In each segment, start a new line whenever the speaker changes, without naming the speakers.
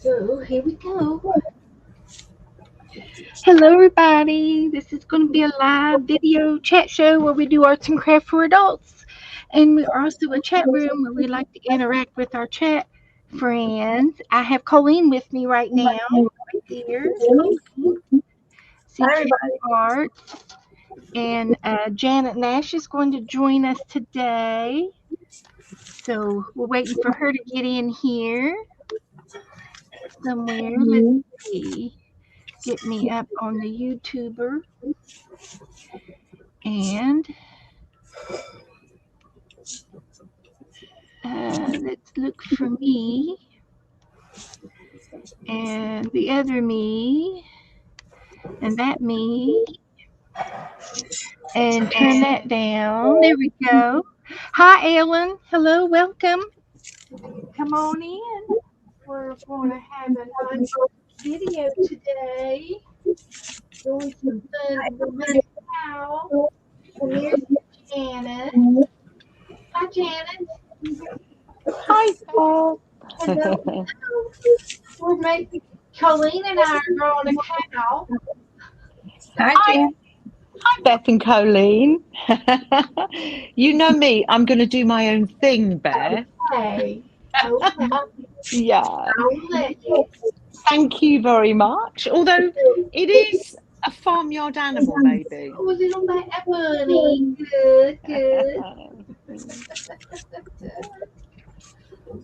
So here we go. Hello, everybody. This is going to be a live video chat show where we do arts and craft for adults. And we're also a chat room where we like to interact with our chat friends. I have Colleen with me right now. Right there. Colleen.
Hi,
CK
everybody.
Arts. And Janet Nash is going to join us today. So we're waiting for her to get in here somewhere. Let's see. Get me up on the YouTuber. And let's look for me and the other me and that me and turn that down. There we go. Hi, Ellen. Hello, welcome. Come on in. We're going to have a nice video today. Doing some fun with my cow. And there's Janet. Hi, Janet.
Hi, Paul.
Hello. We're making Colleen and I are drawing a cow.
Hi, Jan.
Hi, Beth and Colleen. You know me, I'm going to do my own thing, Beth.
Okay. Okay.
Yeah,
I'll let you.
thank you very much. Although it is a farmyard animal, maybe.
Oh, was it on that bunny? Good, good.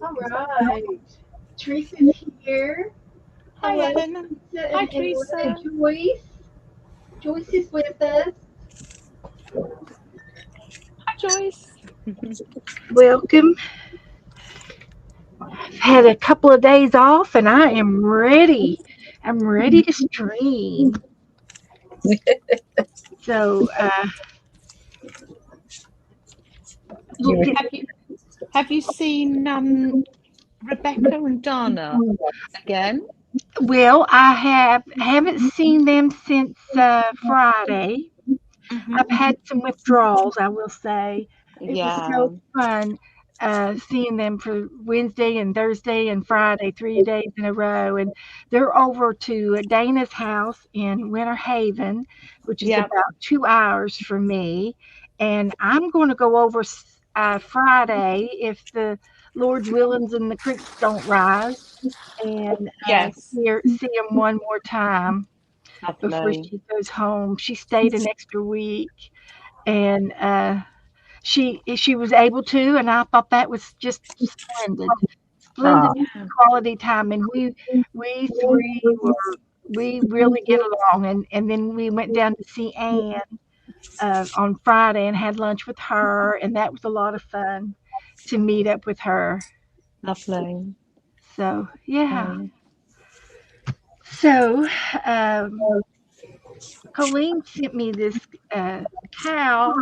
All right. Teresa's here.
Hi,
Hello,
Ellen.
Teresa
Hi,
and
Teresa.
Joyce. Joyce is with us.
Hi, Joyce.
Welcome. I've had a couple of days off and I am ready. I'm ready to stream. So, look at,
Have you seen Rebecca and Dana again?
well, haven't seen them since Friday. I've had some withdrawals, I will say. It was
Yeah.
so fun seeing them for Wednesday and Thursday and Friday, 3 days in a row. And they're over to Dana's house in Winter Haven, which is
Yeah.
about 2 hours from me. And I'm going to go over Friday if the Lord's willings and the creeks don't rise and
Yes.
see them one more time before
Lovely.
she goes home. She stayed an extra week and she was able to, and I thought that was just splendid
Yeah.
quality time. And we three we really get along. And then we went down to see Anne on Friday and had lunch with her, and that was a lot of fun to meet up with her.
Lovely.
So yeah.
Okay.
So Colleen sent me this cow,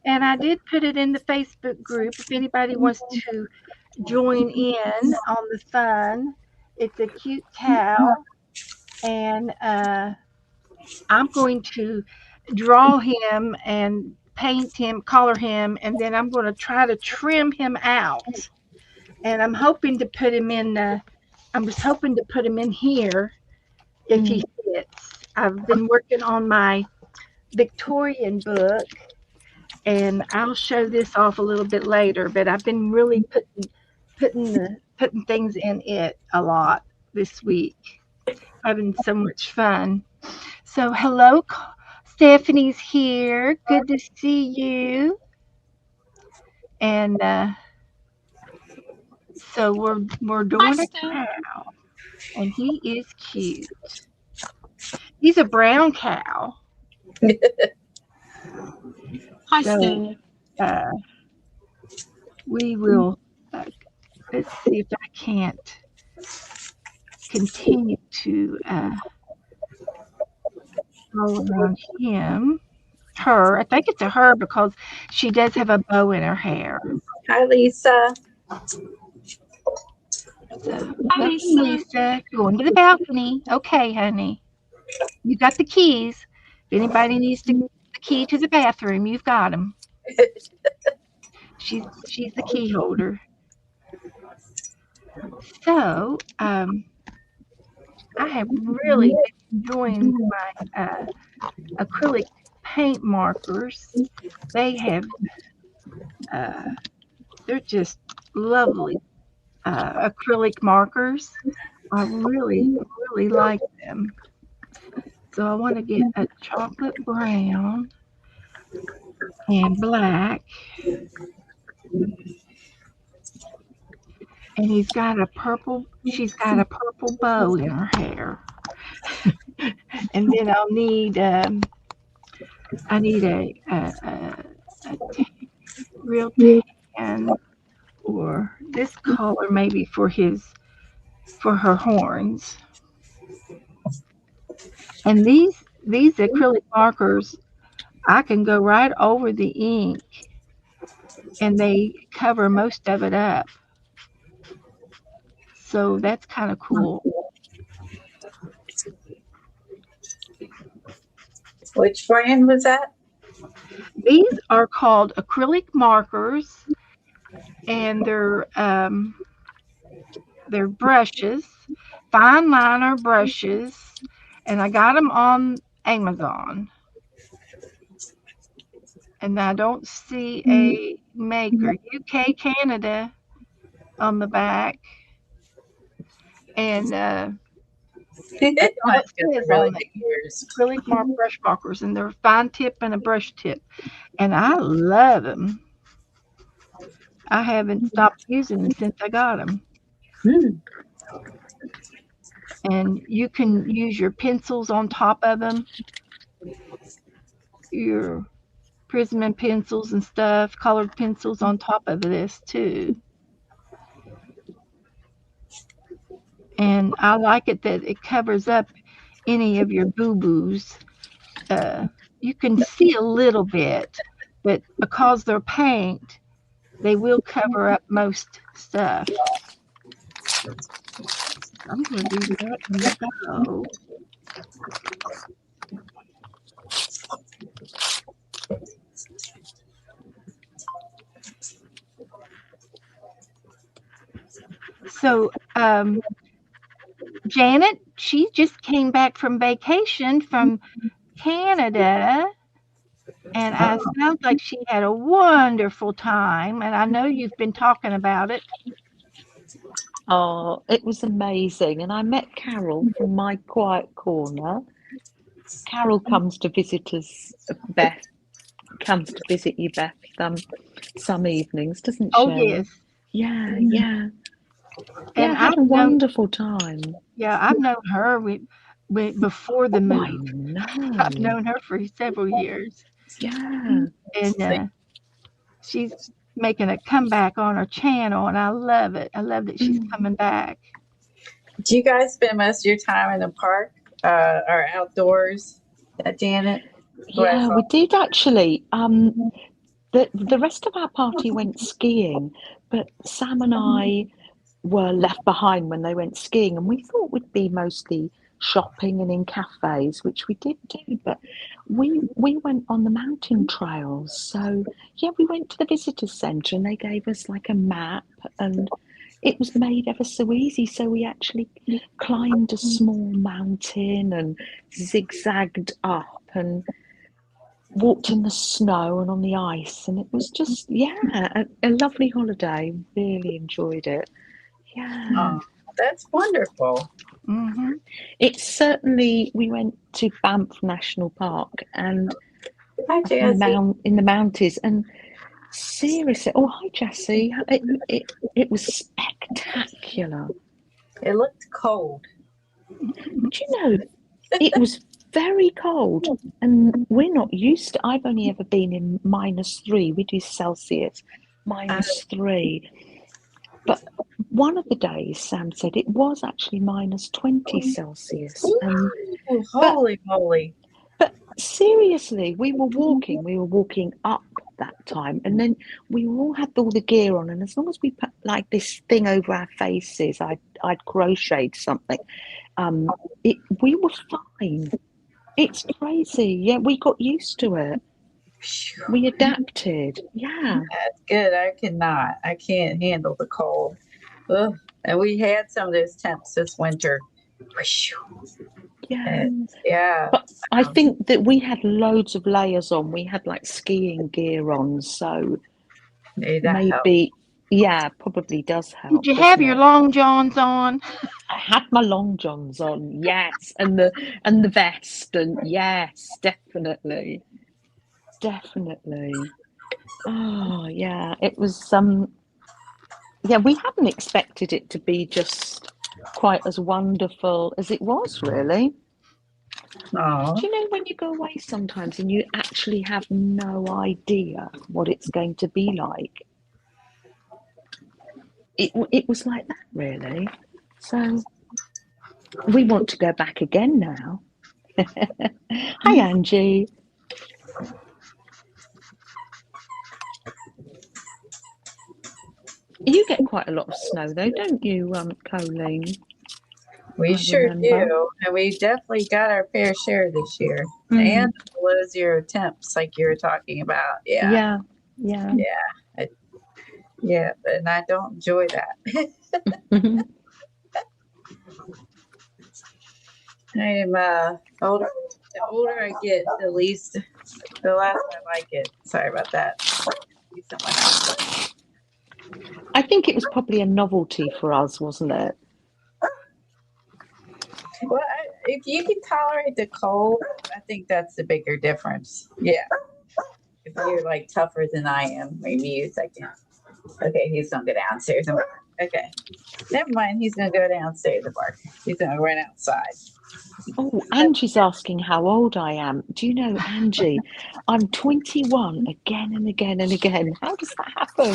and I did put it in the Facebook group if anybody wants to join in on the fun. It's a cute cow, and I'm going to draw him and paint him, color him, and then I'm going to try to trim him out. And I'm hoping to put him in. I was hoping to put him in here if he fits. I've been working on my Victorian book, and I'll show this off a little bit later. But I've been really putting things in it a lot this week, having so much fun. So hello, Stephanie's here. Good to see you. And so we're
Hi,
doing a
Steph.
cow, and he is cute. He's a brown cow.
Hi,
So
Steph.
uh, we will. Let's see if I can't continue to go around him. Her. I think it's a her because she does have a bow in her hair.
Hi, Lisa.
So,
Hi,
welcome,
Lisa.
Lisa. Going to the balcony. Okay, honey. You got the keys. If anybody needs the key to the bathroom, you've got them. She's the key holder. So, I have really been enjoying my acrylic paint markers. They have, uh, they're just lovely acrylic markers. I really, really like them. So I want to get a chocolate brown and black, and she's got a purple bow in her hair. And then I need a real tan or this color maybe for her horns. And these acrylic markers, I can go right over the ink and they cover most of it up. So that's kind of cool.
Which brand was that?
These are called acrylic markers, and they're brushes, fine liner brushes, and I got them on Amazon. And I don't see a maker. UK, Canada on the back, and that's all it says on
Really
it.
big ears.
Acrylic brush markers, and they're fine tip and a brush tip, and I love them. I haven't stopped using them since I got them.
Hmm.
And you can use your pencils on top of them, your Prism pencils and stuff, colored pencils on top of this too. And I like it that it covers up any of your boo-boos. You can see a little bit, but because they're paint, they will cover up most stuff. I'm going to do that in the bow. So, Janet, she just came back from vacation from Canada, and it sounds like she had a wonderful time. And I know you've been talking about it.
Oh, it was amazing. And I met Carol from My Quiet Corner. Carol comes to visit us, Beth, comes to visit you, Beth, some evenings, doesn't
Oh,
she?
yes.
Yeah, yeah.
And
Yeah, had a wonderful time.
Yeah, I've known her before the
Oh, I
move. I've
know.
known her for several years.
Yeah.
And she's making a comeback on her channel, and I love it. I love that she's coming back.
Do you guys spend most of your time in the park or outdoors, Janet?
Yeah, we did actually. The rest of our party went skiing, but Sam and I were left behind when they went skiing, and we thought we'd be mostly shopping and in cafes, which we did do, but we went on the mountain trails. So yeah, we went to the visitor centre and they gave us like a map, and it was made ever so easy. So we actually climbed a small mountain and zigzagged up and walked in the snow and on the ice, and it was just a lovely holiday. Really enjoyed it. Yeah.
Oh, that's wonderful.
Mm-hmm.
It's certainly, we went to Banff National Park and
Hi, Jessie.
in the mountains, and seriously, oh hi Jessie, it was spectacular.
It looked cold.
But you know, it was very cold, and we're not used to. I've only ever been in -3. We do Celsius, -3. But one of the days, Sam said it was actually -20 Celsius.
Oh, holy moly!
But seriously, we were walking up that time, and then we all had all the gear on, and as long as we put like this thing over our faces, I'd crocheted something. We were fine. It's crazy. Yeah, we got used to it. We adapted. Yeah.
That's good. I cannot. I can't handle the cold. Ugh. And we had some of those temps this winter.
Yeah.
And, yeah.
But I think that we had loads of layers on. We had like skiing gear on, so
Maybe that helped.
maybe, yeah, probably does help,
Did you have
doesn't
your
it?
long johns on?
I had my long johns on, yes, and the vest, and yes, definitely, definitely. Oh yeah, it was yeah, we hadn't expected it to be just quite as wonderful as it was, really.
Oh,
Do you know when you go away sometimes and you actually have no idea what it's going to be like? It was like that, really. So we want to go back again now. Hi, Angie. You get quite a lot of snow, though, don't you, Colleen?
we
I
sure
remember.
do. And we definitely got our fair share this year.
Mm,
And below zero temps, like you were talking about. Yeah.
yeah, yeah.
Yeah. And I don't enjoy that. I am older. The older I get, the less I like it. Sorry about that. Be someone else.
I think it was probably a novelty for us, wasn't it?
Well, if you can tolerate the cold, I think that's the bigger difference. Yeah. If you're like tougher than I am, maybe you second. Okay, he's gonna go downstairs and bark. Okay. Never mind, he's gonna go downstairs and bark. He's gonna run outside.
Oh, Angie's asking how old I am. Do you know, Angie, I'm 21 again and again and again. How does that happen?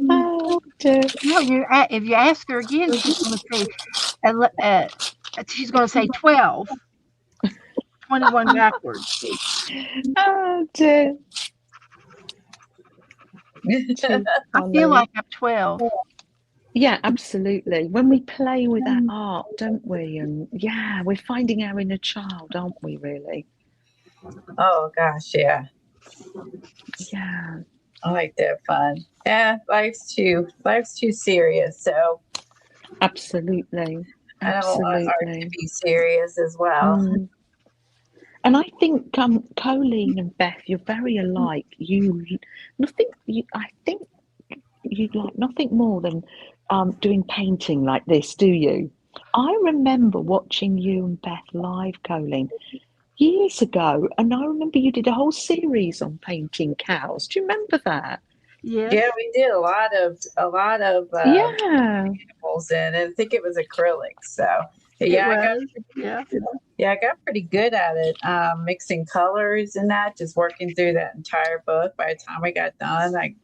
Oh, dear.
No, if you ask her again, she's going to say 12, 21 backwards.
Oh, dear. Too
I feel
funny.
like I'm 12.
Yeah, absolutely. When we play with that art, don't we? And yeah, we're finding our inner child, aren't we, really?
Oh gosh, yeah.
Yeah.
I like that fun. Yeah, life's too serious. So
Absolutely.
I don't want art to
Absolutely.
be serious as well.
Mm. And I think Colleen and Beth, you're very alike. I think you'd like nothing more than doing painting like this, do you? I remember watching you and Beth live, Colleen, years ago, and I remember you did a whole series on painting cows. Do you remember that?
Yes,
Yeah, we did a lot of
Yeah.
animals, and I think it was acrylic. So
it
yeah,
was. Yeah.
I got pretty good at it, mixing colors and that, just working through that entire book. By the time I got done, I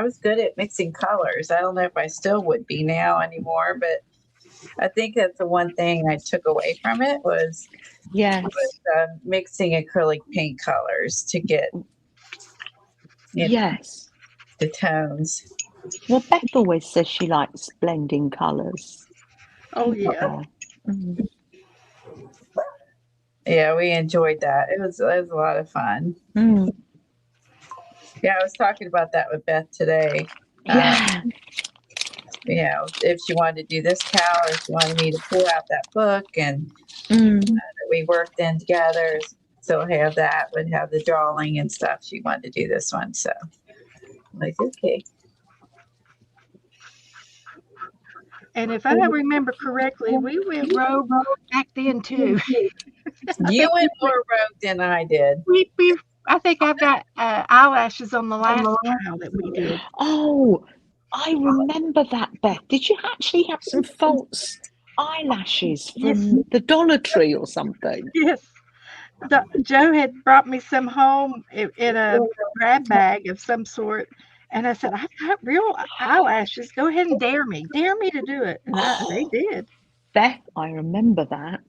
was good at mixing colors. I don't know if I still would be now anymore, but I think that's the one thing I took away from it was
Yes.
mixing acrylic paint colors to get
Yes.
the tones.
Well, Beth always says she likes blending colours.
Oh, yeah.
Mm.
Yeah, we enjoyed that. It was a lot of fun.
Mm.
Yeah, I was talking about that with Beth today.
Yeah.
If she wanted to do this cow or if she wanted me to pull out that book and we worked in together. So would have the drawing and stuff. She wanted to do this one. So I'm like, okay.
And if I remember correctly, we went rogue back then too.
You went more rogue than I did.
I think I've got eyelashes on the last trial that we did.
Oh, I remember that, Beth. Did you actually have some false eyelashes
Yes.
from the Dollar Tree or something?
Yes. Joe had brought me some home in a grab bag of some sort. And I said, I've got real eyelashes. Go ahead and dare me. Dare me to do it. And they did.
Beth, I remember that.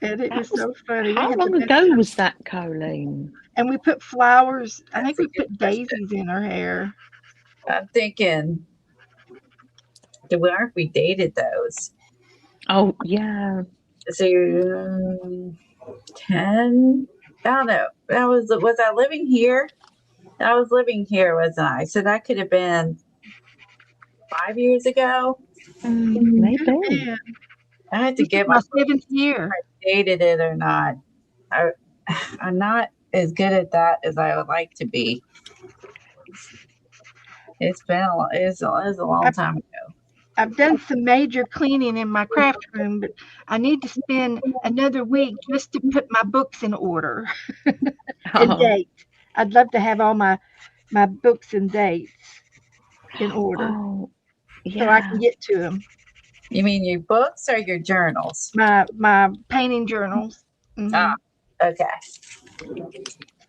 And it was so funny.
How long ago was that, Colleen?
And we put flowers. I think we put daisies in her hair.
I'm thinking, we dated those?
Oh, yeah.
So 10? I don't know. Was I living here? I was living here, wasn't I? So that could have been 5 years ago.
Maybe.
Yeah.
I had to
This is
get
my
my
7th year.
dated it or not. I, I'm not as good at that as I would like to be. It's been it was a long time ago.
I've done some major cleaning in my craft room, but I need to spend another week just to put my books in order and
Oh,
date. I'd love to have all my books and dates in order
oh,
so I can
yeah.
get to them.
You mean your books or your journals?
My painting journals.
Ah, okay.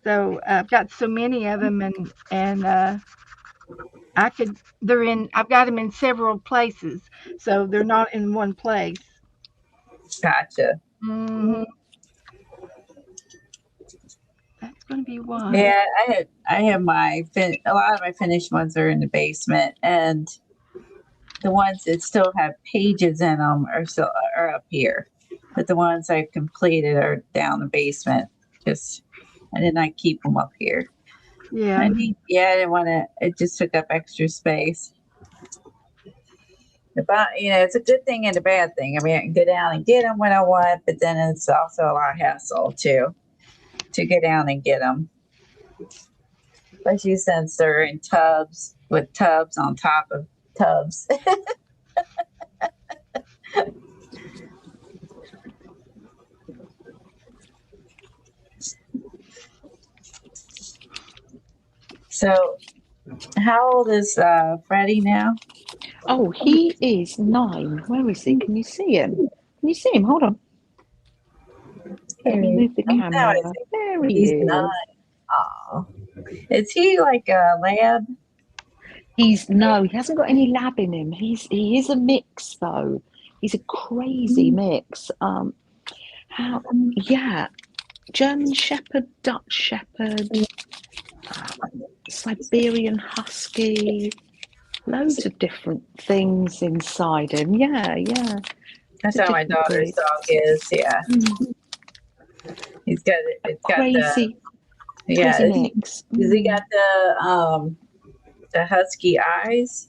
So I've got so many of them, and I could. They're in. I've got them in several places, so they're not in one place.
Gotcha.
hmm That's going to be one.
Yeah, I have a lot of my finished ones are in the basement, and the ones that still have pages in them are up here, but the ones I've completed are down the basement. Just I did not keep them up here.
Yeah.
I didn't want to. It just took up extra space. But it's a good thing and a bad thing. I mean, I can go down and get them when I want, but then it's also a lot of hassle too to get down and get them, especially since they're in tubs with tubs on top of tubs. So, how old is Freddie now?
Oh, he is 9. Where is he? Can you see him? Can you see him? Hold on. Let me move the
Oh,
camera.
no,
There he
he's
is.
9. Oh, is he like a lab?
No, he hasn't got any lab in him. He is a mix though. He's a crazy mix. Yeah, German Shepherd, Dutch Shepherd, Siberian Husky, loads of different things inside him. Yeah.
That's
A
how my
different
daughter's
breed.
dog is. Yeah, he's got it. It's got
Crazy mix.
Does he got the husky eyes?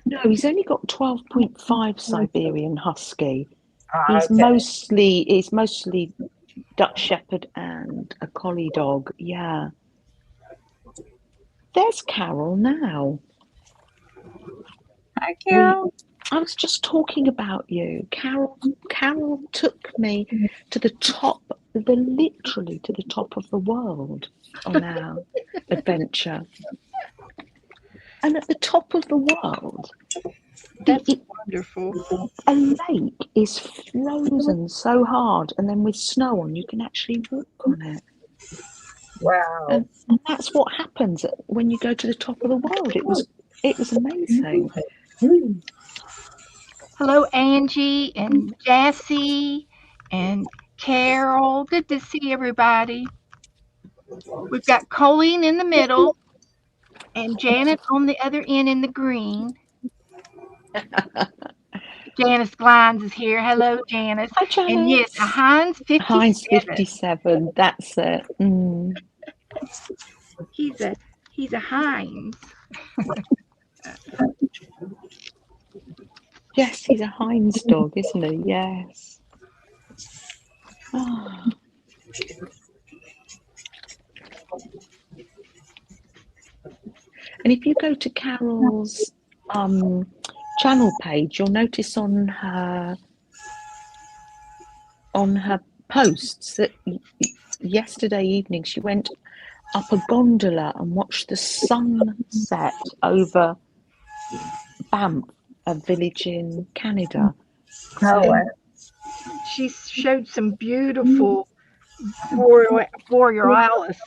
No, he's only got 12.5 Siberian Husky.
Oh,
He's
okay.
mostly Dutch Shepherd and a collie dog. Yeah. There's Carol now.
Hi, Carol.
I was just talking about you. Carol took me to the top, literally to the top of the world on our adventure. And at the top of the world,
That's wonderful.
a lake is frozen so hard, and then with snow on, you can actually walk on it.
Wow.
And that's what happens when you go to the top of the world. It was amazing.
Hello, Angie and Jassy and Carol. Good to see everybody. We've got Colleen in the middle and Janet on the other end in the green. Janice Glines is here. Hello, Janice.
Hi, Janice.
And yes, a Heinz 57.
Heinz 57. That's it.
He's a Heinz.
Yes, he's a Heinz dog, isn't he? Yes. Oh. And if you go to Carol's channel page, you'll notice on her posts that yesterday evening she went up a gondola and watched the sunset over Banff, a village in Canada.
She showed some beautiful borealis.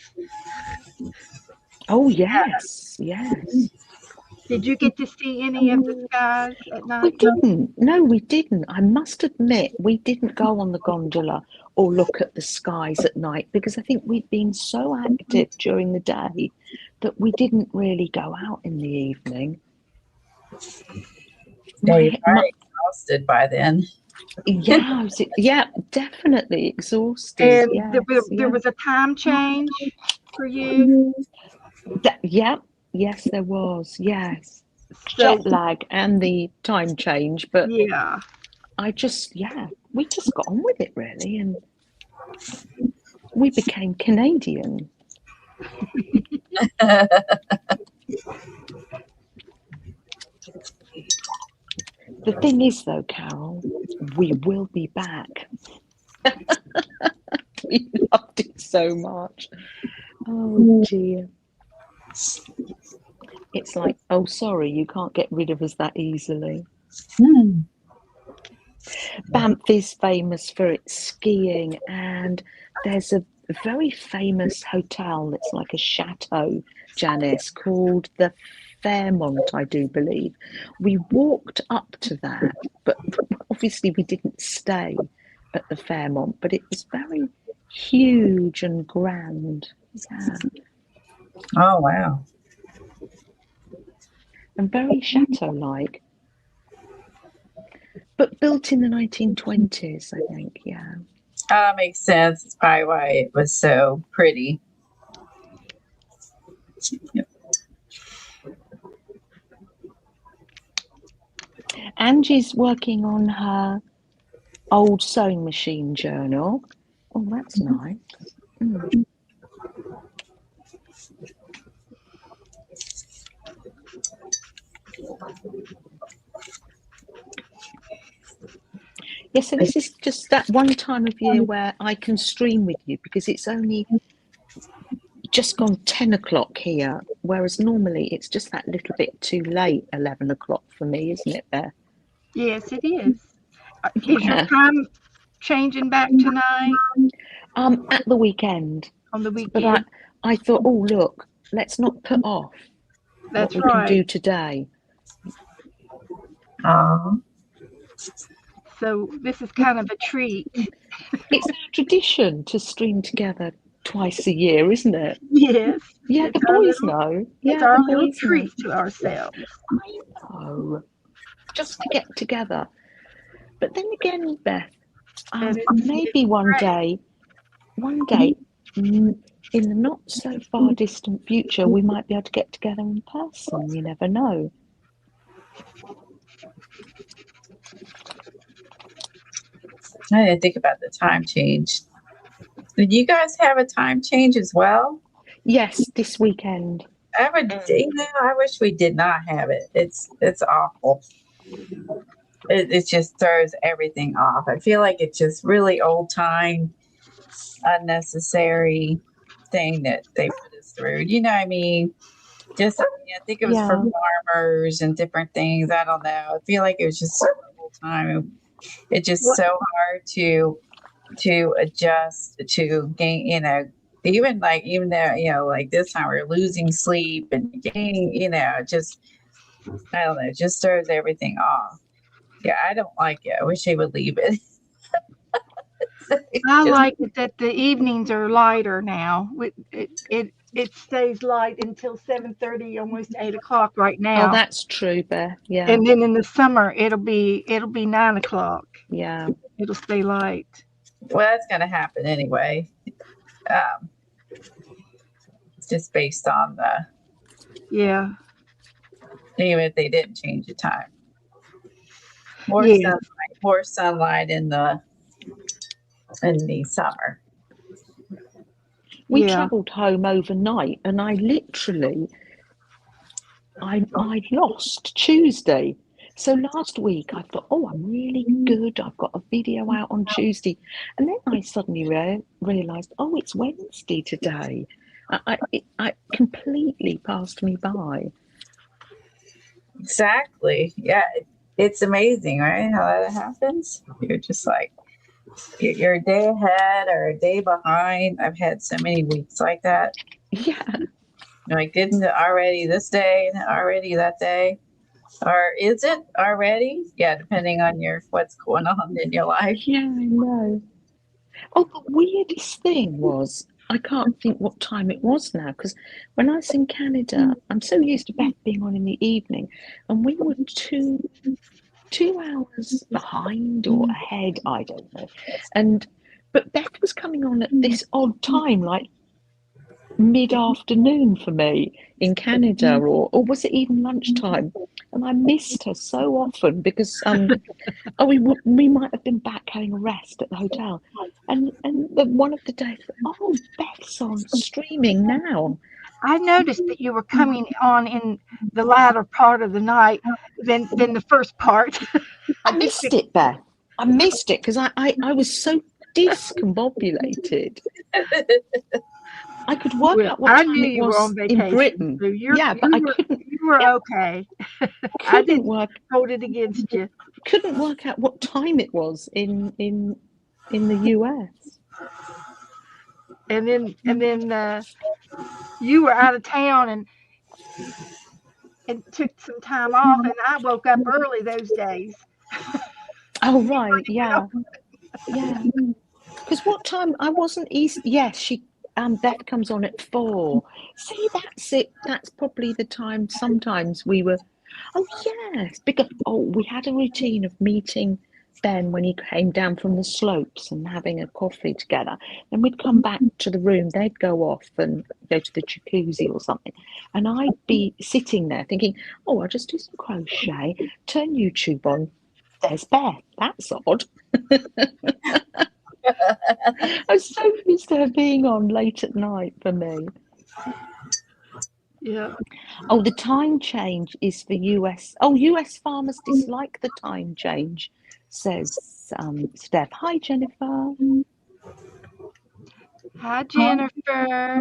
Oh yes.
Did you get to see any of the skies at night?
We didn't. No, we didn't. I must admit, we didn't go on the gondola or look at the skies at night because I think we'd been so active during the day that we didn't really go out in the evening.
Yeah, you're probably exhausted by then.
Yeah, definitely exhausted.
And
Yes,
there was a time change for you?
Yeah, yes, there was. Yes,
So
jet lag and the time change, but
yeah,
we just got on with it really, and we became Canadian. The thing is, though, Carol, we will be back. We loved it so much. Oh dear. It's like, oh, sorry, you can't get rid of us that easily. Banff is famous for its skiing, and there's a very famous hotel that's like a chateau, Janice, called the Fairmont, I do believe. We walked up to that, but obviously we didn't stay at the Fairmont, but it was very huge and grand. Yeah,
Oh, wow.
and very chateau-like, but built in the 1920s, I think. Yeah.
Makes sense. It's probably why it was so pretty. Yep.
Angie's working on her old sewing machine journal. Oh, that's nice. Mm. Yeah, so this is just that one time of year where I can stream with you because it's only just gone 10 o'clock here, whereas normally it's just that little bit too late, 11 o'clock for me, isn't it, there?
yes, it is. Is your
Yeah.
time changing back tonight
At the weekend.
on the
But
weekend?
I thought, oh, look, let's not put off
That's
what we can
right.
do today.
So this is kind of a treat.
It's our tradition to stream together twice a year, isn't it?
Yes.
Yeah,
It's
the
our
boys
little,
know.
it's
Yeah,
our
the
little
boys know.
treat to ourselves.
I know. Just to get together. But then again, Beth, maybe one day, in the not so far distant future, we might be able to get together in person. You never know.
I didn't think about the time change. Did you guys have a time change as well?
Yes, this weekend.
I wish we did not have it. It's awful. It just throws everything off. I feel like it's just really old time, unnecessary thing that they put us through. You know what I mean? Just I think it was for
Yeah.
farmers and different things. I don't know. I feel like it was just so old time. It's just
What-
so hard to adjust to gain. Even though like this time we're losing sleep and gaining. Just I don't know. It just throws everything off. Yeah, I don't like it. I wish they would leave it.
I
Just-
like it that the evenings are lighter now. It stays light until 7:30, almost 8 o'clock right now.
Oh, that's true, Beth. Yeah.
And then in the summer it'll be 9 o'clock.
Yeah.
It'll stay light.
well, that's going to happen anyway. It's just based on
Yeah.
even if they didn't change the time.
Yes.
More sunlight in the summer.
We
Yeah.
travelled home overnight, and I lost Tuesday. So last week I thought, oh, I'm really good. I've got a video out on Tuesday, and then I suddenly realised, oh, it's Wednesday today. I completely passed me by.
Exactly. Yeah, it's amazing, right? How that happens. You're just like you're a day ahead or a day behind. I've had so many weeks like that.
Yeah.
Like, didn't it already this day and already that day? Or is it already? Yeah, depending on what's going on in your life.
Yeah, I know. Oh, the weirdest thing was I can't think what time it was now, because when I was in Canada, I'm so used to Beth being on in the evening, and we were two hours behind or ahead, I don't know. But Beth was coming on at this odd time, like mid-afternoon for me in Canada, or was it even lunchtime? And I missed her so often because we might have been back having a rest at the hotel, and one of the days, oh, Beth's on streaming now.
I noticed that you were coming on in the latter part of the night than the first part.
I missed it, Beth. I missed it because I was so discombobulated. I could work out what
I
time
knew
it
you were
was
on
in
vacation,
Britain.
so
Yeah, but I couldn't
you were okay. I
couldn't
didn't
work
hold it against you.
couldn't work out what time it was in the US.
And then you were out of town and took some time off, and I woke up early those days.
Oh right, yeah, yeah. Because what time I wasn't east. Yes, Beth comes on at 4. See, that's it. That's probably the time. Sometimes we were. Oh yes, because we had a routine of meeting Ben when he came down from the slopes and having a coffee together. Then we'd come back to the room. They'd go off and go to the jacuzzi or something, and I'd be sitting there thinking, "Oh, I'll just do some crochet. Turn YouTube on. There's Beth. That's odd." I'm so used to her being on late at night for me.
Yeah.
Oh, the time change is for US. Oh, US farmers dislike the time change, says Steph. Hi, Jennifer.
Hi, Jennifer.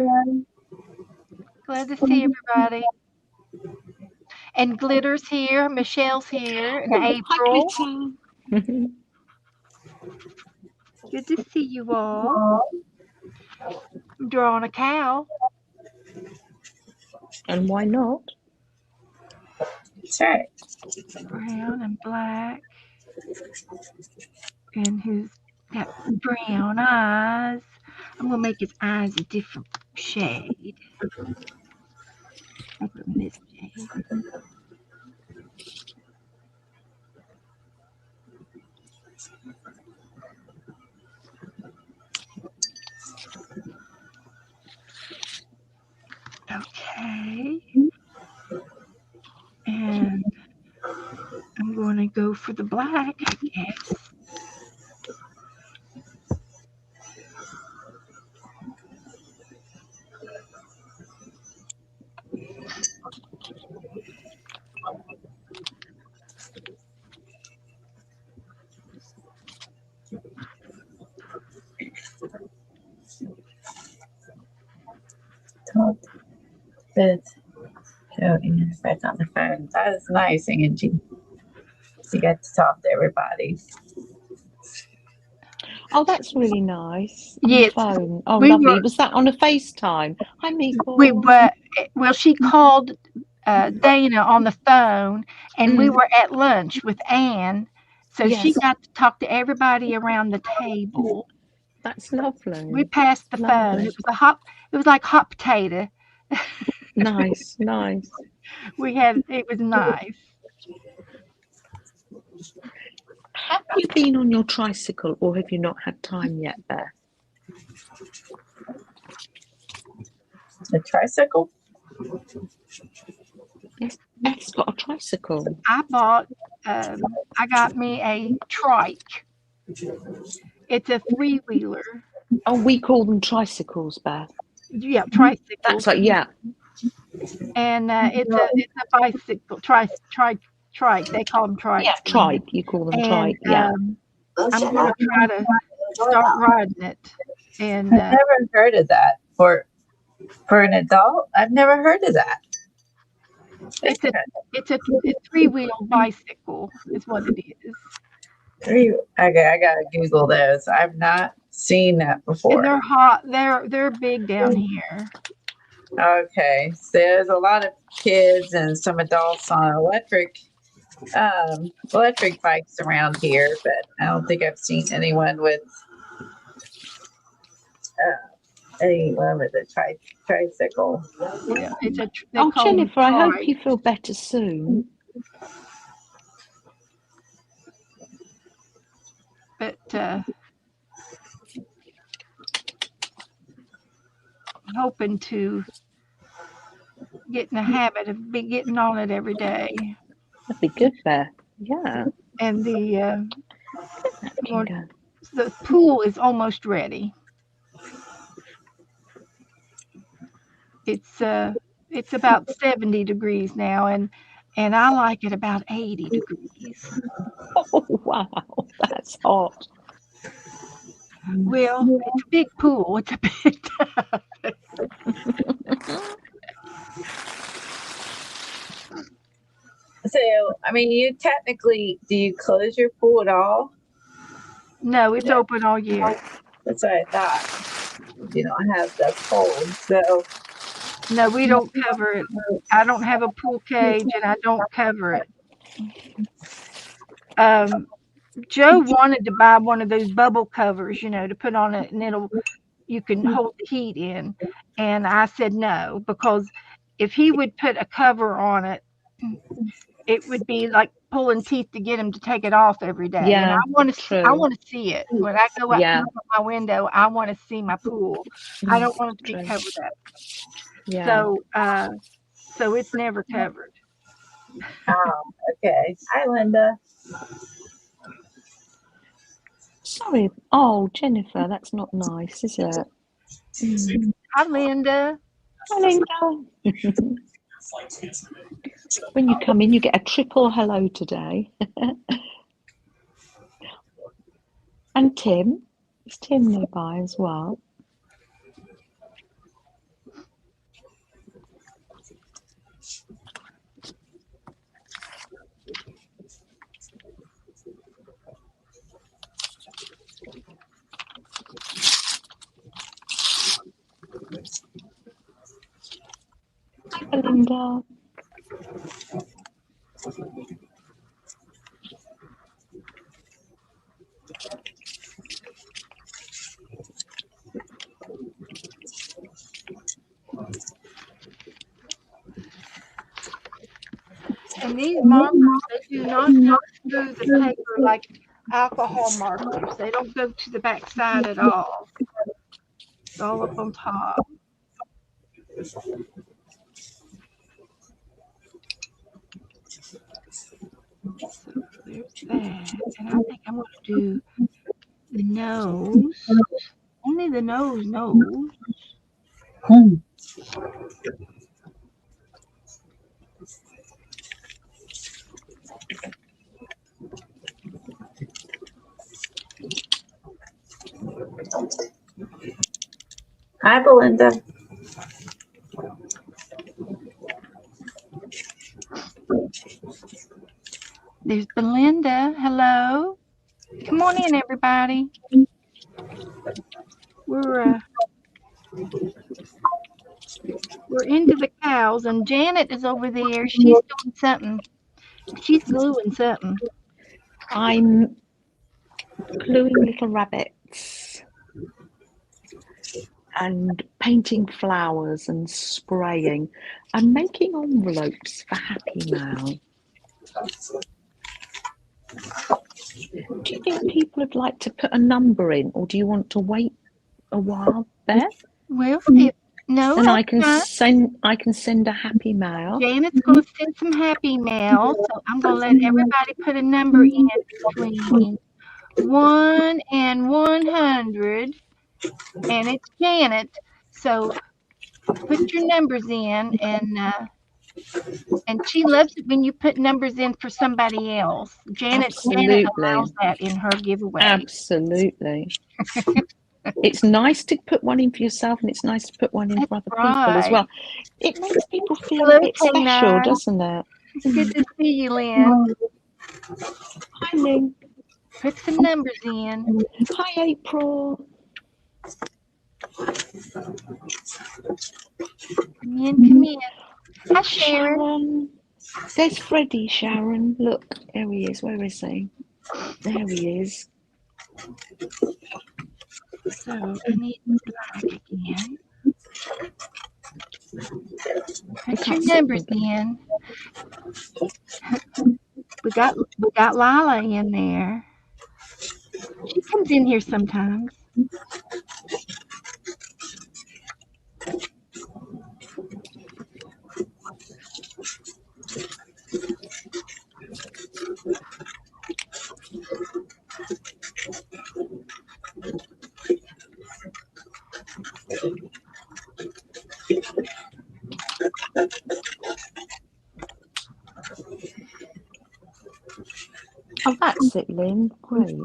Glad to see everybody. And Glitter's here. Michelle's here. And
Oh,
April.
hi, Glitter.
Good to see you all. I'm drawing a cow.
And why not?
That's right.
Brown and black. And he's got brown eyes. I'm going to make his eyes a different shade. I'll put him this shade. Okay. And I'm going to go for the black, I guess.
Good. Oh, Ian's right on the phone. That is nice, Angie. You got to talk to everybody.
Oh, that's really nice. On
Yes,
the phone. Oh,
we
lovely.
were.
Was that on a FaceTime? Hi, Meeple.
We were. Well, she called Dana on the phone, and we were at lunch with Anne, so she
Yes,
got to talk to everybody around the table.
that's
We
lovely.
passed the phone.
Lovely.
It was a hot. It was like hot potato.
Nice, nice.
It was nice.
Have you been on your tricycle or have you not had time yet, Beth?
The tricycle?
Yes, Beth's got a tricycle.
I got me a trike. It's a three-wheeler.
Oh, we call them tricycles, Beth.
Yeah, tricycle.
That's like, yeah.
And it's a bicycle. Trike. They call them trike.
Yeah, trike. You call them
And
trike, yeah.
I'm going to try to start riding it. And
I've never heard of that for an adult. I've never heard of that.
it's a three-wheel bicycle is what it is.
Okay, I gotta Google those. I've not seen that before.
And they're hot. They're big down here.
Okay, so there's a lot of kids and some adults on electric bikes around here, but I don't think I've seen anyone with a tricycle.
Yeah, they
Oh,
call them
Jennifer, I hope
trike.
you feel better soon.
But hoping to get in the habit of getting on it every day.
That'd be good, Beth. Yeah.
And the
Kinga.
pool is almost ready. It's about 70 degrees now, and I like it about 80 degrees.
Oh, wow. That's hot.
Well, it's a big pool. It's a big tub.
So, I mean, you technically, do you close your pool at all?
No, it's open all year.
That's what I thought. You don't have the cold, so.
No, we don't cover it. I don't have a pool cage, and I don't cover it. Joe wanted to buy one of those bubble covers, to put on it, and you can hold the heat in. And I said no, because if he would put a cover on it, it would be like pulling teeth to get him to take it off every day.
Yeah,
and I want
true.
to see it when I go out
Yeah.
and look out my window. I want to see my pool. I don't want it to be
True.
covered up.
Yeah.
So it's never covered.
Oh, okay. Hi, Linda.
Sorry. Oh, Jennifer, that's not nice, is it?
Hi, Linda.
Hi, Linda. When you come in, you get a triple hello today. And Tim. Is Tim nearby as well? Hi, Belinda.
And these markers, they do not go through the paper like alcohol markers. They don't go to the back side at all. It's all up on top. So there's that. And I think I'm going to do the nose. Only the nose.
Hi, Belinda.
There's Belinda. Hello. Come on in, everybody. We're into the cows, and Janet is over there. She's doing something. She's gluing something.
I'm gluing little rabbits and painting flowers and spraying and making envelopes for Happy Mail. Do you think people would like to put a number in, or do you want to wait a while, Beth?
Well, no,
and I can send a Happy Mail.
Janet's going to send some Happy Mail, so I'm going to let everybody put a number in between 1 and 100, and it's Janet. So put your numbers in, and she loves it when you put numbers in for somebody else. Janet allows that in her giveaway.
Absolutely. It's nice to put one in for yourself, and it's nice to put one in for other people as well. It makes people feel a bit special, doesn't it?
Good to see you, Lynn.
Hi, Lynn.
Put some numbers in.
Hi, April.
Come in. Hi, Sharon.
There's Freddie, Sharon. Look, there he is. Where is he? There he is.
So I need black again. Put your numbers in. We got Lila in there. She comes in here sometimes.
Oh, that's it, Lynn. Great.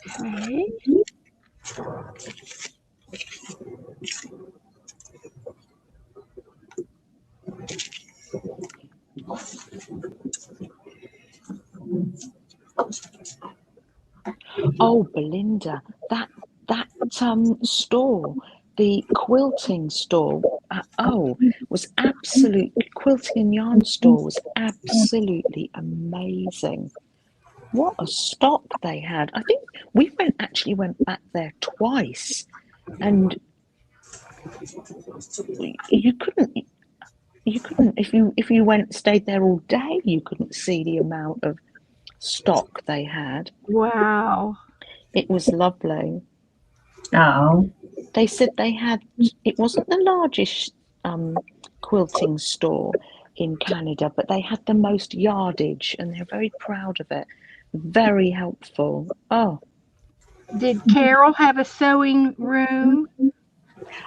Okay.
Oh, Belinda, that store, the quilting store, was absolute quilting and yarn store was absolutely amazing. What a stock they had! I think we actually went back there twice, and you couldn't if you went stayed there all day, you couldn't see the amount of stock they had.
Wow.
It was lovely.
Oh,
They said they had, it wasn't the largest quilting store in Canada, but they had the most yardage and they're very proud of it. Very helpful. Oh,
Did Carol have a sewing room?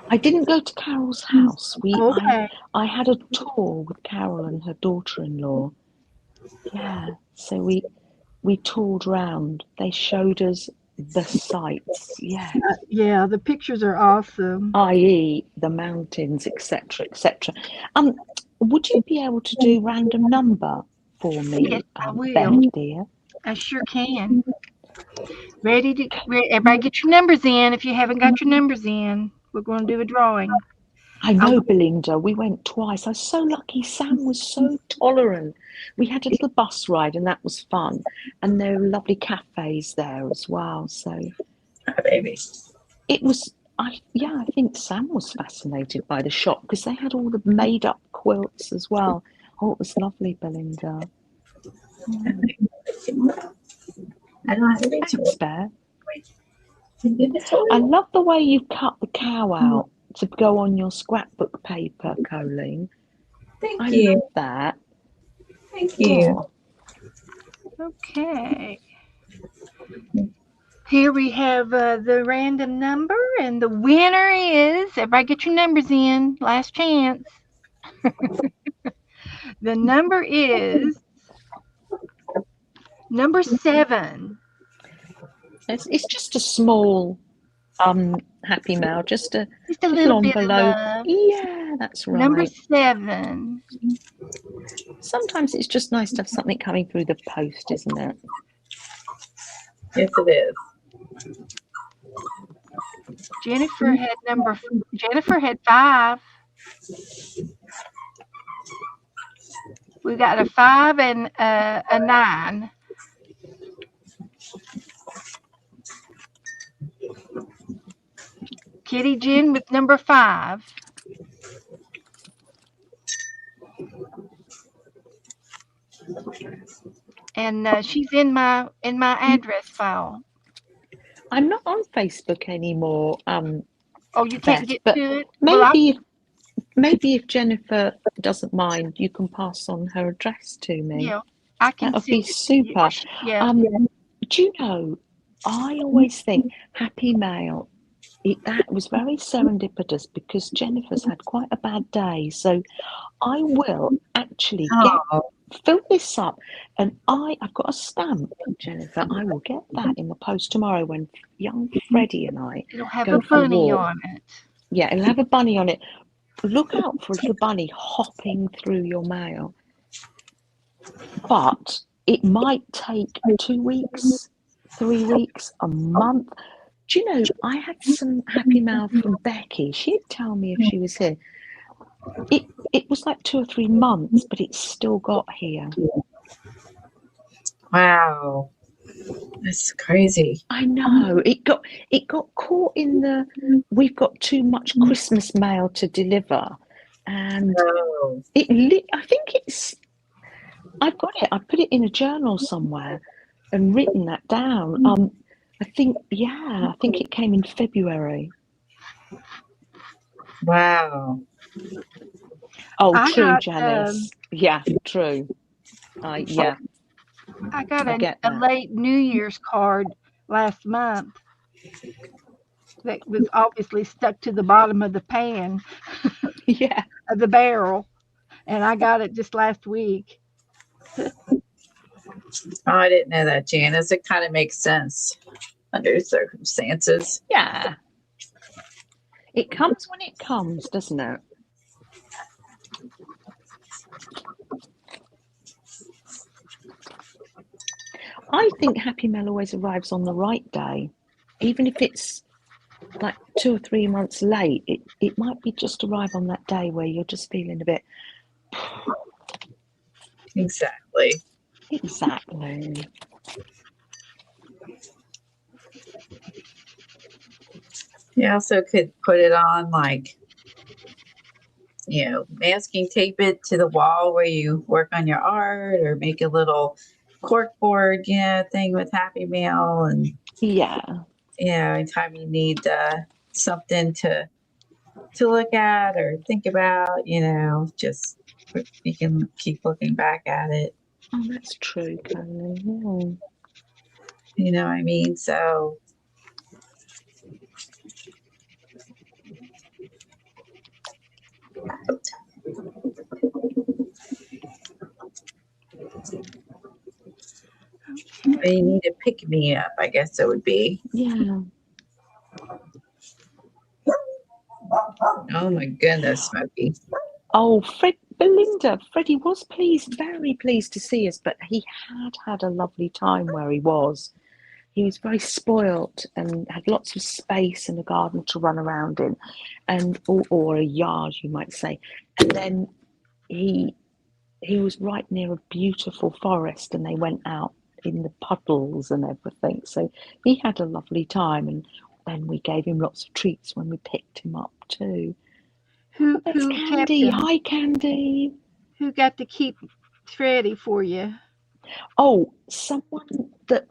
I didn't go to Carol's house.
Okay.
I had a tour with Carol and her daughter-in-law. Yeah, so we toured round. They showed us the sights. Yeah.
Yeah, the pictures are awesome.
I.e. the mountains, etc., etc. Would you be able to do random number for me,
Yes, I will.
Beth dear?
I sure can. Everybody get your numbers in. If you haven't got your numbers in, we're going to do a drawing.
I know, Belinda. We went twice. I was so lucky. Sam was so tolerant. We had a little bus ride, and that was fun. And there were lovely cafes there as well. So
baby.
it was. I think Sam was fascinated by the shop because they had all the made-up quilts as well. Oh, it was lovely, Belinda.
I don't have to reach
Thanks, Beth.
it.
I love the way you cut the cow out to go on your scrapbook paper, Colleen.
Thank
I
you.
love that.
Thank you.
Oh,
Okay. Here we have the random number, and the winner is, everybody get your numbers in, last chance. The number is number 7.
it's just a small Happy Mail, just a
little bit of
envelope.
love.
Yeah, that's right.
Number 7.
Sometimes it's just nice to have something coming through the post, isn't it?
Yes, it is.
Jennifer had 5. We got a 5 and a 9. Kitty Jen with number 5. And she's in my address file.
I'm not on Facebook anymore.
Oh, you can't
Beth,
get
but
to it?
maybe if Jennifer doesn't mind, you can pass on her address to me.
Yeah, I can.
That would be super.
Yeah.
Do you know? I always think Happy Mail. That was very serendipitous because Jennifer's had quite a bad day. So I will actually fill this up, and I've got a stamp, Jennifer. I will get that in the post tomorrow when young Freddie and I
It'll have
go
a
for
bunny
a walk.
on it.
Yeah, it'll have a bunny on it. Look out for a little bunny hopping through your mail. But it might take 2 weeks, 3 weeks, a month. Do you know, I had some Happy Mail from Becky. She'd tell me if she was here. It was like 2 or 3 months, but it's still got here.
Wow. That's crazy.
I know it got caught in the we've got too much Christmas mail to deliver, and
Oh,
I think I've got it. I put it in a journal somewhere and written that down. I think it came in February.
wow.
Oh,
I
true,
got
Janice. Yeah, true. Yeah,
I got
I get
a
that.
late New Year's card last month that was obviously stuck to the bottom of the pan
Yeah.
of the barrel, and I got it just last week.
Oh, I didn't know that, Janice. It kind of makes sense under the circumstances.
Yeah. It comes when it comes, doesn't it? I think Happy Mail always arrives on the right day. Even if it's like 2 or 3 months late, it might be just arrive on that day where you're just feeling a bit
Exactly.
exactly.
You also could put it on like, masking tape it to the wall where you work on your art, or make a little cork board, thing with Happy Mail. And,
Yeah.
anytime you need something to look at or think about, just you can keep looking back at it.
Oh, that's true, Carly. Yeah.
You know what I mean? So,
Okay.
you need to pick me up, I guess it would be.
Yeah.
Oh my goodness, Smokey.
Oh, Freddie was pleased, very pleased to see us, but he had a lovely time where he was. He was very spoilt and had lots of space and a garden to run around in, or a yard, you might say. And then he was right near a beautiful forest, and they went out in the puddles and everything. So he had a lovely time, and then we gave him lots of treats when we picked him up too.
Who
That's
who kept
Candy.
him?
Hi, Candy.
Who got to keep Freddie for you?
Oh, someone that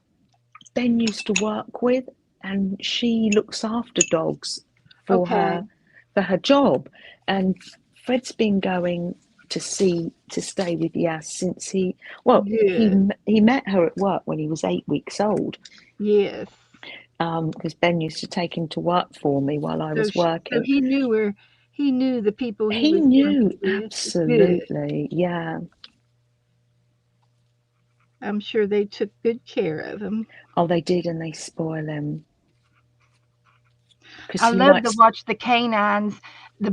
Ben used to work with, and she looks after dogs for
Okay,
her job. And Fred's been going to stay with Yas since
good.
he met her at work when he was 8 weeks old.
Yes.
Because Ben used to take him to work for me while I
So
was
so
working.
he knew her. He knew the people he
He
was
knew
working with. Good.
absolutely, yeah.
I'm sure they took good care of him.
Oh, they did, and they spoil him because
I
he
love to
likes.
watch the canines, the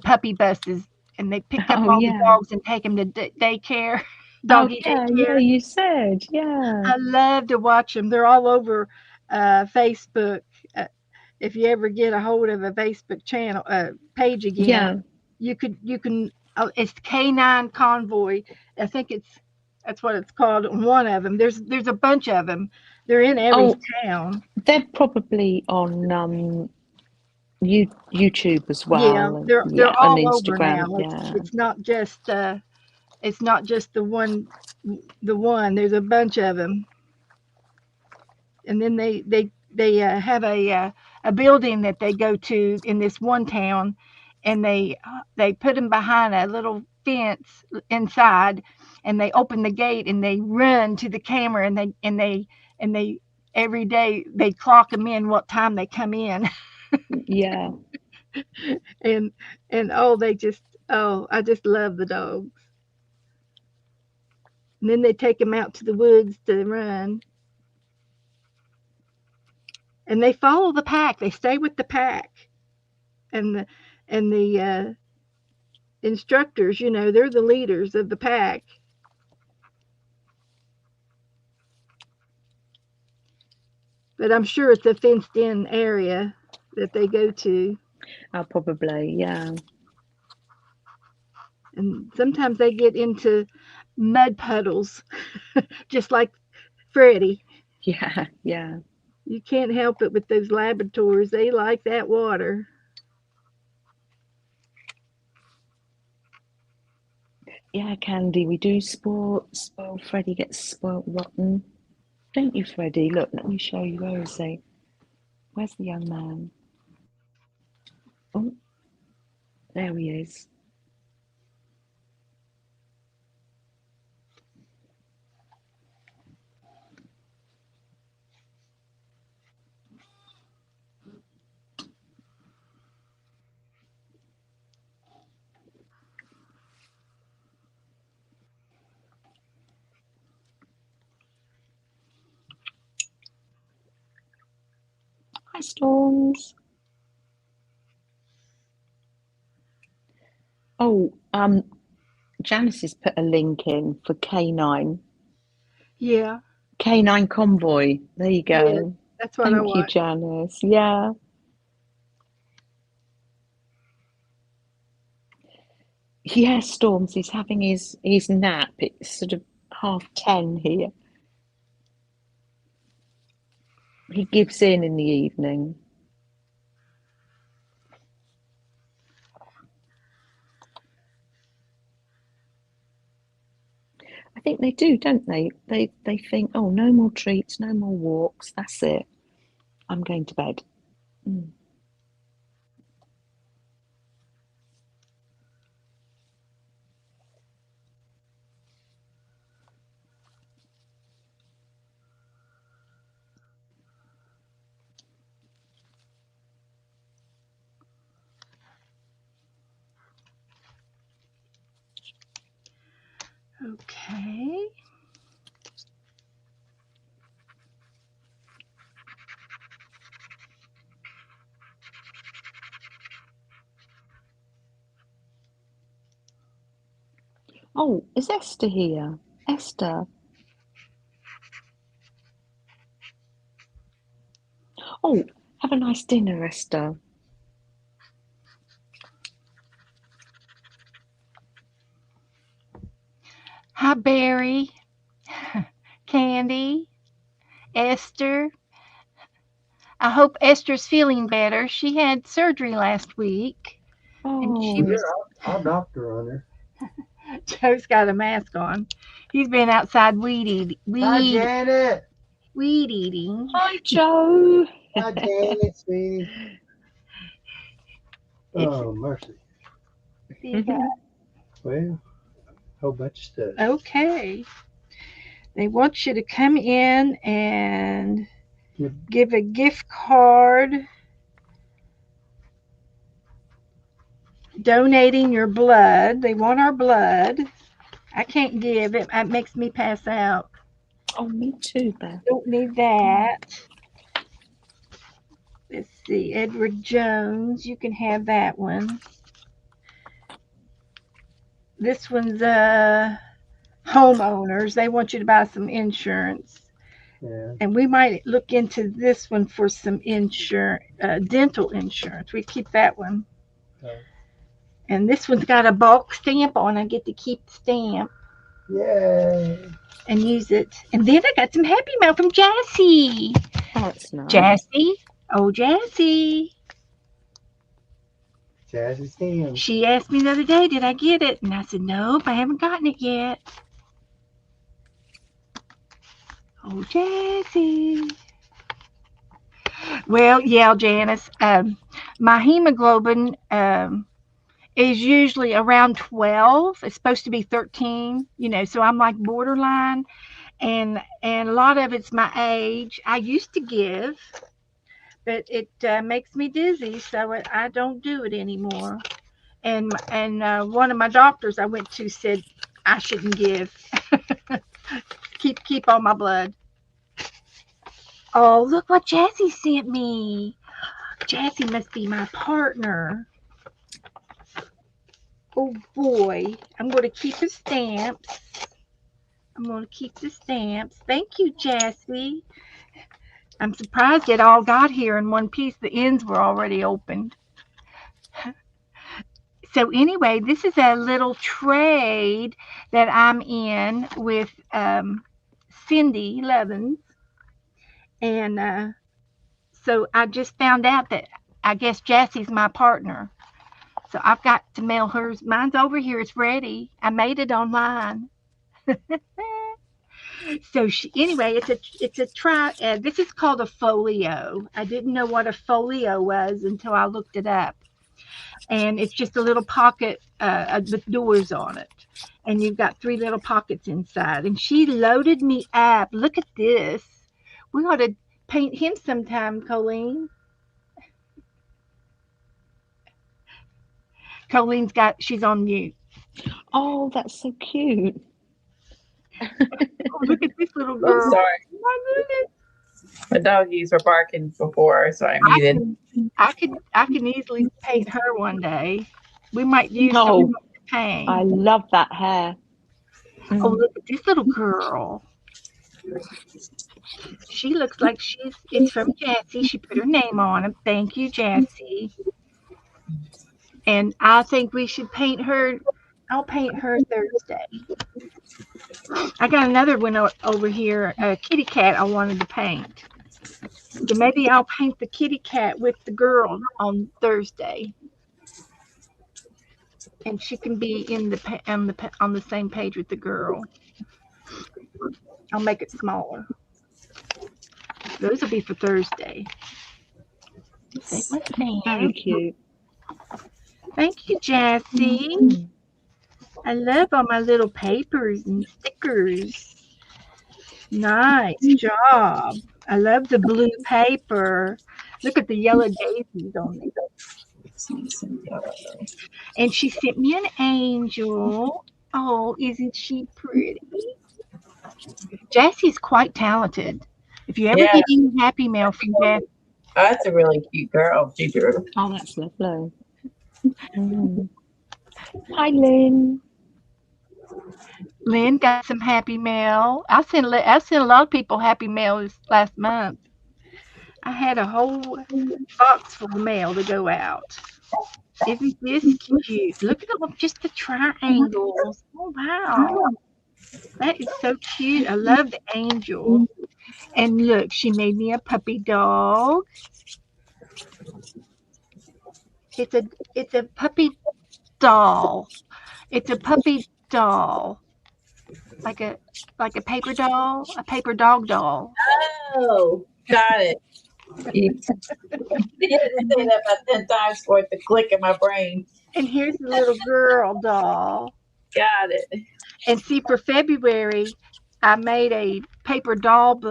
puppy buses, and they pick up
Oh
all the
yeah.
dogs and take them to daycare,
Oh
doggy
yeah,
daycare.
you said, yeah.
I love to watch them. They're all over Facebook. Uh, if you ever get a hold of a Facebook channel page again,
Yeah.
you can. It's Canine Convoy. I think that's what it's called. One of them. There's a bunch of them. They're in every
Oh,
town.
they're probably on YouTube as
Yeah,
well, and
they're
yeah, on
all over now.
Instagram. Yeah.
It's not just the one. There's a bunch of them, and then they have a building that they go to in this one town, and they put them behind a little fence inside, and they open the gate and they run to the camera, and they every day they clock them in what time they come in.
Yeah.
and oh, I just love the dogs. And then they take them out to the woods to run, and they follow the pack. They stay with the pack, and the instructors, they're the leaders of the pack. But I'm sure it's a fenced-in area that they go to,
Probably. Yeah.
and sometimes they get into mud puddles, just like Freddie.
Yeah, yeah.
You can't help it with those Labradors. They like that water.
Yeah, Candy, we do spoil Freddie gets spoiled rotten. Don't you, Freddie? Look, let me show you. Where is he? Where's the young man? Oh, there he is. Hi, Storms. Oh, Janice has put a link in for K9.
Yeah,
K9 Convoy. There you
yeah,
go.
that's what I
Thank you,
want.
Janice. Yeah. Yeah, Storms, he's having his nap. It's sort of 10:30 here. He gives in the evening. I think they do, don't they? They think, oh, no more treats, no more walks. That's it. I'm going to bed. Mm.
Okay.
Oh, is Esther here? Esther. Oh, have a nice dinner, Esther.
Hi, Barry, Candy, Esther. I hope Esther's feeling better. She had surgery last week, and she
Oh,
was.
I'll doctor on her.
Joe's got a mask on. He's been outside
Hi, Janet.
weed eating.
hi, Joe.
Hi, Janet, sweetie.
It's
Oh, mercy.
the
Well, whole bunch of stuff.
okay. They want you to come in and give a gift card donating your blood. They want our blood. I can't give it. It makes me pass out.
Oh, me too, Beth.
Don't need that. Let's see. Edward Jones. You can have that one. This one's homeowners. They want you to buy some insurance.
Yeah.
And we might look into this one for some insurance, dental insurance. We keep that one.
Okay.
And this one's got a bulk stamp on. I get to keep the stamp
Yay.
and use it. And then I got some Happy Mail from Jassy.
Oh, that's nice.
Jassy. Oh, Jassy.
Jazzy's him.
She asked me the other day, did I get it? And I said, nope, I haven't gotten it yet. Oh, Jassy. Well, yeah, Janice. My hemoglobin is usually around 12. It's supposed to be 13, so I'm like borderline. And a lot of it's my age. I used to give, but it makes me dizzy, so I don't do it anymore. And one of my doctors I went to said I shouldn't give. keep all my blood. Oh, look what Jassy sent me. Jassy must be my partner. Oh boy, I'm going to keep the stamps. Thank you, Jassy. I'm surprised it all got here in one piece. The ends were already opened. So anyway, this is a little trade that I'm in with Cindy Levens. And so I just found out that I guess Jassie's my partner. So I've got to mail hers. Mine's over here. It's ready. I made it online. So anyway, it's a try. This is called a folio. I didn't know what a folio was until I looked it up. And it's just a little pocket with doors on it. And you've got 3 little pockets inside. And she loaded me up. Look at this. We ought to paint him sometime, Colleen. She's on mute.
Oh, that's so cute.
Oh, look at this little
I'm
girl.
sorry.
My goodness.
The doggies were barking before, so I muted.
I can easily paint her one day. We might use some
Oh,
of the paint.
I love that hair.
Oh, look at this little girl. She looks like it's from Jassie. She put her name on it. Thank you, Jassie. And I think we should paint her. I'll paint her Thursday. I got another one over here, a kitty cat I wanted to paint. So maybe I'll paint the kitty cat with the girl on Thursday. And she can be on the same page with the girl. I'll make it smaller. Those will be for Thursday. Say what's
Very
name?
cute.
Thank you, Jassie. I love all my little papers and stickers. Nice job. I love the blue paper. Look at the yellow daisies on it. And she sent me an angel. Oh, isn't she pretty? Jassie's quite talented. If you ever
Yeah.
get any happy mail from Jassie,
Oh, that's a really cute girl, she drew.
Oh, that's lovely. Mm. Hi, Lynn.
Lynn got some happy mail. I sent a lot of people happy mail this last month. I had a whole box full of mail to go out. Isn't this cute? Look at just the triangles. Oh, wow. That is so cute. I love the angel. And look, she made me a puppy dog. It's a puppy doll. It's a puppy doll. Like a paper doll, a paper dog doll.
Oh, got it. You had to say that about 10 times for it to click in my brain.
And here's the little girl doll.
Got it.
And see, for February, I made a paper doll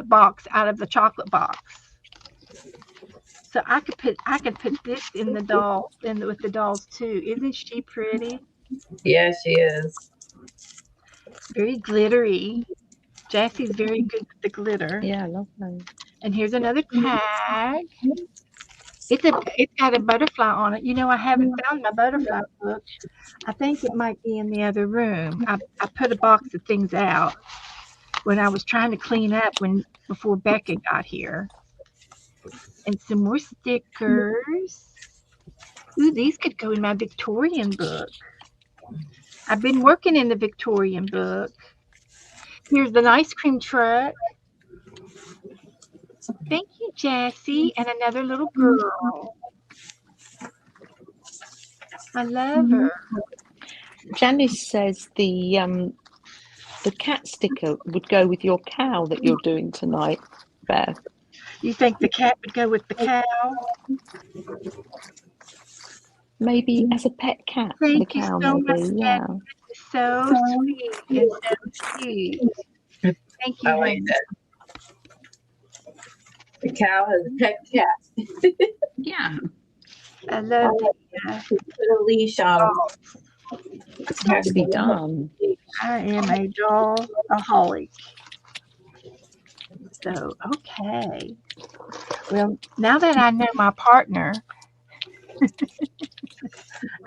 box out of the chocolate box. So I could put this in the doll with the dolls too. Isn't she pretty?
Yeah, she is.
Very glittery. Jassie's very good with the glitter.
Yeah, lovely.
And here's another tag. It's got a butterfly on it. You know, I haven't found my butterfly book. I think it might be in the other room. I put a box of things out when I was trying to clean up before Becca got here. And some more stickers. Ooh, these could go in my Victorian book. I've been working in the Victorian book. Here's an ice cream truck. Thank you, Jassie. And another little girl. I love her.
Janice says the cat sticker would go with your cow that you're doing tonight, Beth.
You think the cat would go with the cow?
Maybe as a pet cat for the
Thank you
cow,
so
maybe.
much,
Yeah.
So sweet and so cute. Thank you.
I like
Lynn.
that. The cow has a pet cat.
Yeah.
I love it.
Put a leash on him.
It's got to be done.
I am a dollaholic. So, okay. Well, now that I know my partner,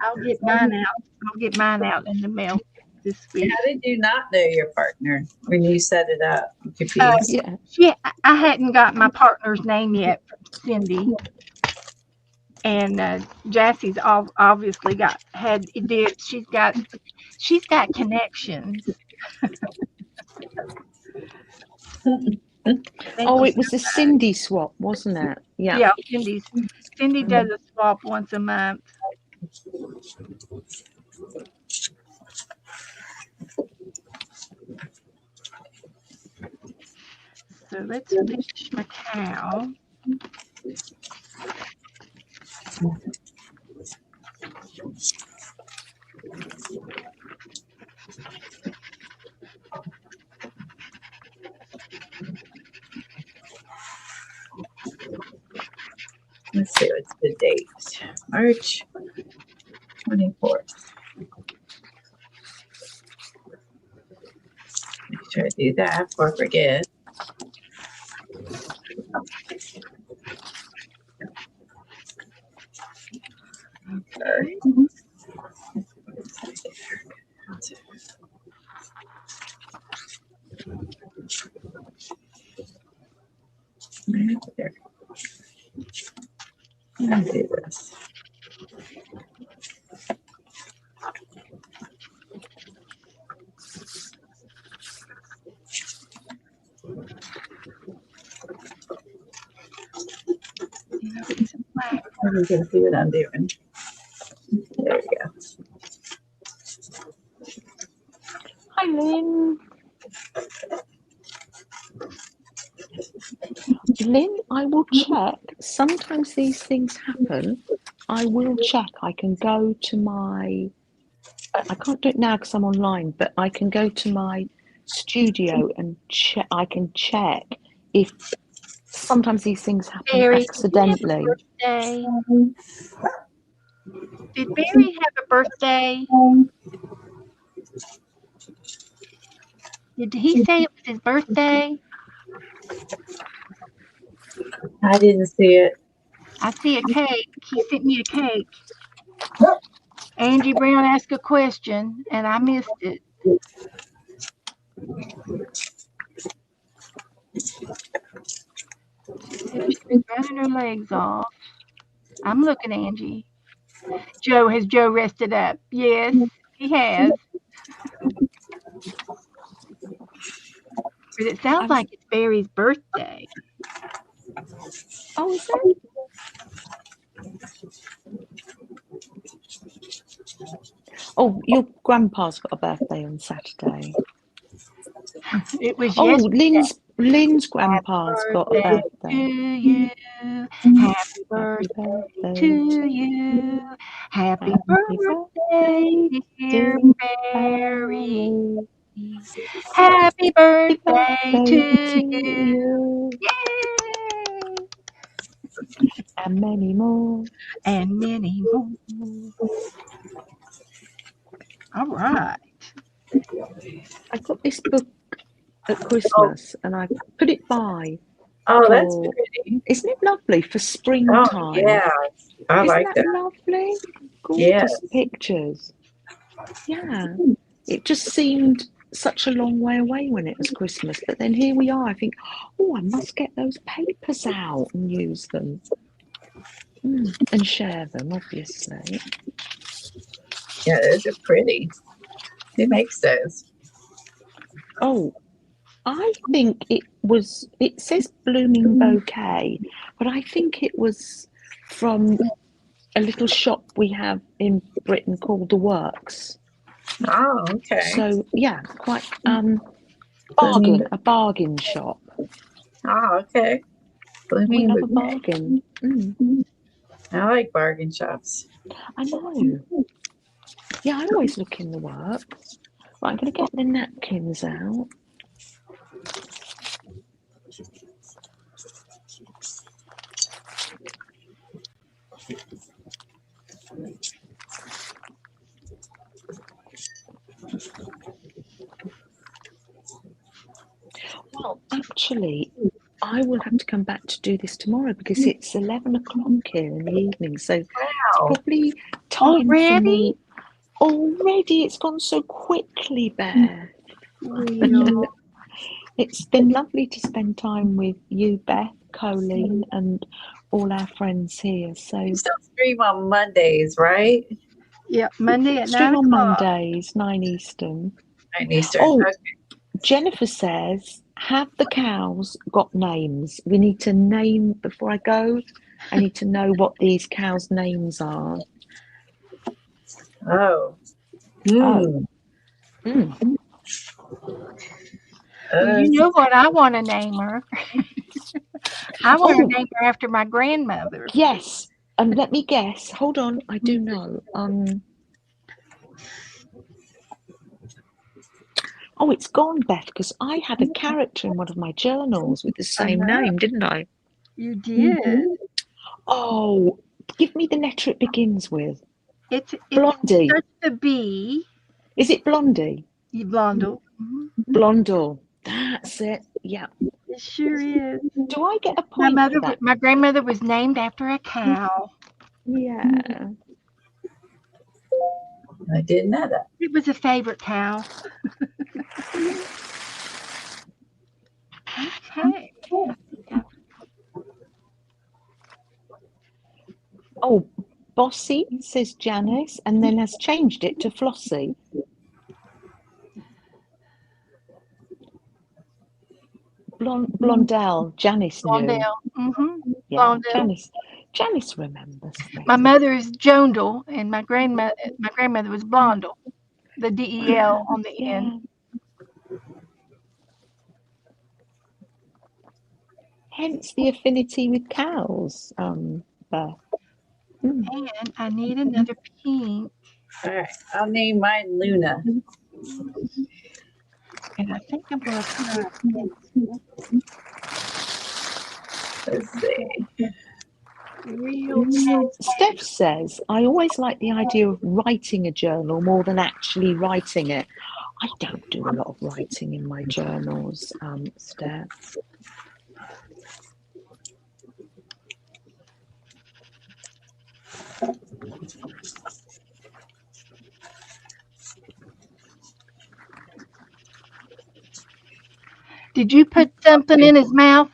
I'll get mine out. I'll get mine out in the mail this week.
How did you not know your partner when you set it up? I'm confused.
Yeah.
Yeah, I hadn't got my partner's name yet from Cindy. And Jassie's obviously she's got connections.
Oh, it was a Cindy swap, wasn't it? Yeah.
Yeah, Cindy does a swap once a month. So let's finish my cow.
Let's see, what's the date? March 24th. Make sure I do that before I forget. Okay. There. Let me do this.
It's black.
You can see what I'm doing. There we go.
Hi, Lynn. Lynn, I will check. Sometimes these things happen. I will check. I can go to my, I can't do it now because I'm online, but I can go to my studio and check. I can check if sometimes these things happen
Barry,
accidentally.
birthday. Did Barry have a birthday? Did he say it was his birthday?
I didn't see it.
I see a cake. He sent me a cake. Angie Brown asked a question and I missed it. She's running her legs off. I'm looking, Angie. Has Joe rested up? Yes, he has. But it sounds like it's Barry's birthday.
Oh, is it? Oh, your grandpa's got a birthday on Saturday.
It was
Oh,
yesterday.
Lynn's grandpa's got a
To
birthday.
you, happy birthday to you, happy birthday, dear Barry. Happy birthday to you. Yay!
And many more.
And many more. All right.
I got this book at Christmas and I put it by.
Oh, that's
for-
pretty.
Isn't it lovely for springtime?
Oh, yeah. I
Isn't
like
that
that.
lovely? Gorgeous
Yes.
pictures. Yeah. It just seemed such a long way away when it was Christmas. But then here we are. I think, oh, I must get those papers out and use them. And share them, obviously.
Yeah, those are pretty. Who makes those?
Oh, I think it says Blooming Bouquet, but I think it was from a little shop we have in Britain called The Works.
Oh, okay.
So, yeah, quite a bargain shop.
Oh, okay.
We
Blooming
love a
Bouquet.
bargain.
I like bargain shops.
I know. Yeah, I always look in The Works. Right, I'm going to get the napkins out. Well, actually, I will have to come back to do this tomorrow because it's 11 o'clock here in the evening. So it's probably time for me. Already, it's gone so quickly, Beth. It's been lovely to spend time with you, Beth, Colleen, and all our friends here. So
You still stream on Mondays, right?
Yeah, Monday at 9
stream on
o'clock.
Mondays, 9 Eastern.
9 Eastern.
Oh,
Okay.
Jennifer says, have the cows got names? We need to name before I go. I need to know what these cows' names are.
Oh.
Oh. Mm.
Well, you know what I want to name her? I want to name her after my grandmother.
Yes. Let me guess. Hold on. I do know. Oh, it's gone, Beth, because I had a character in one of my journals with the same name, didn't I?
You did.
Oh, give me the letter it begins with.
It's
Blondie.
starts with a B.
Is it Blondie?
Blondel.
Blondel. That's it. Yeah.
It sure is.
Do I get a point for that?
My grandmother was named after a cow.
Yeah.
I didn't know that.
It was a favorite cow. Okay.
Oh, Bossy says Janice and then has changed it to Flossie. Blondell. Janice knew.
Blondell. Mm-hmm.
Yeah,
Blondell.
Janice remembers.
My mother is Jondel, and my grandmother was Blondel. The DEL on the end.
Hence the affinity with cows, Beth.
And I need another pink.
All right. I'll name mine Luna.
And I think I'm going to try
Let's see.
real
Steph says, I always like the idea of writing a journal more than actually writing it. I don't do a lot of writing in my journals, Steph.
Did you put something in his mouth?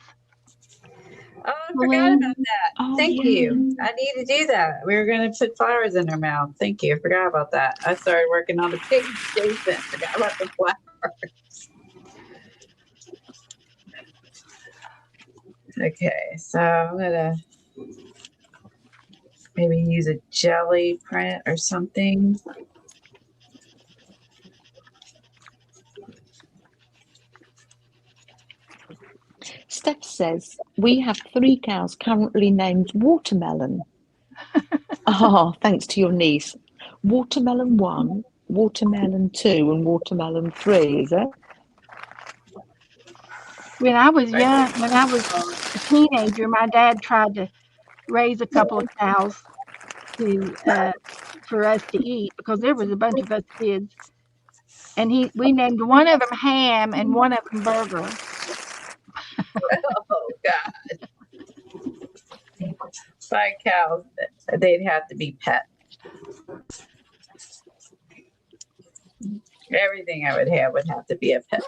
Oh, I forgot about that.
Oh,
Thank you. I need to do that. We were going to put flowers in her mouth. Thank you. I forgot about that. I started working on the pig Jason. Forgot about the flowers. Okay, so I'm going to maybe use a jelly print or something.
Steph says, we have 3 cows currently named Watermelon. Oh, thanks to your niece. Watermelon 1, Watermelon 2, and Watermelon 3, is it?
When I was young, when I was a teenager, my dad tried to raise a couple of cows for us to eat because there was a bunch of us kids. And we named one of them Ham and one of them Burger.
Oh, God. 5 cows, they'd have to be pet. Everything I would have to be a pet.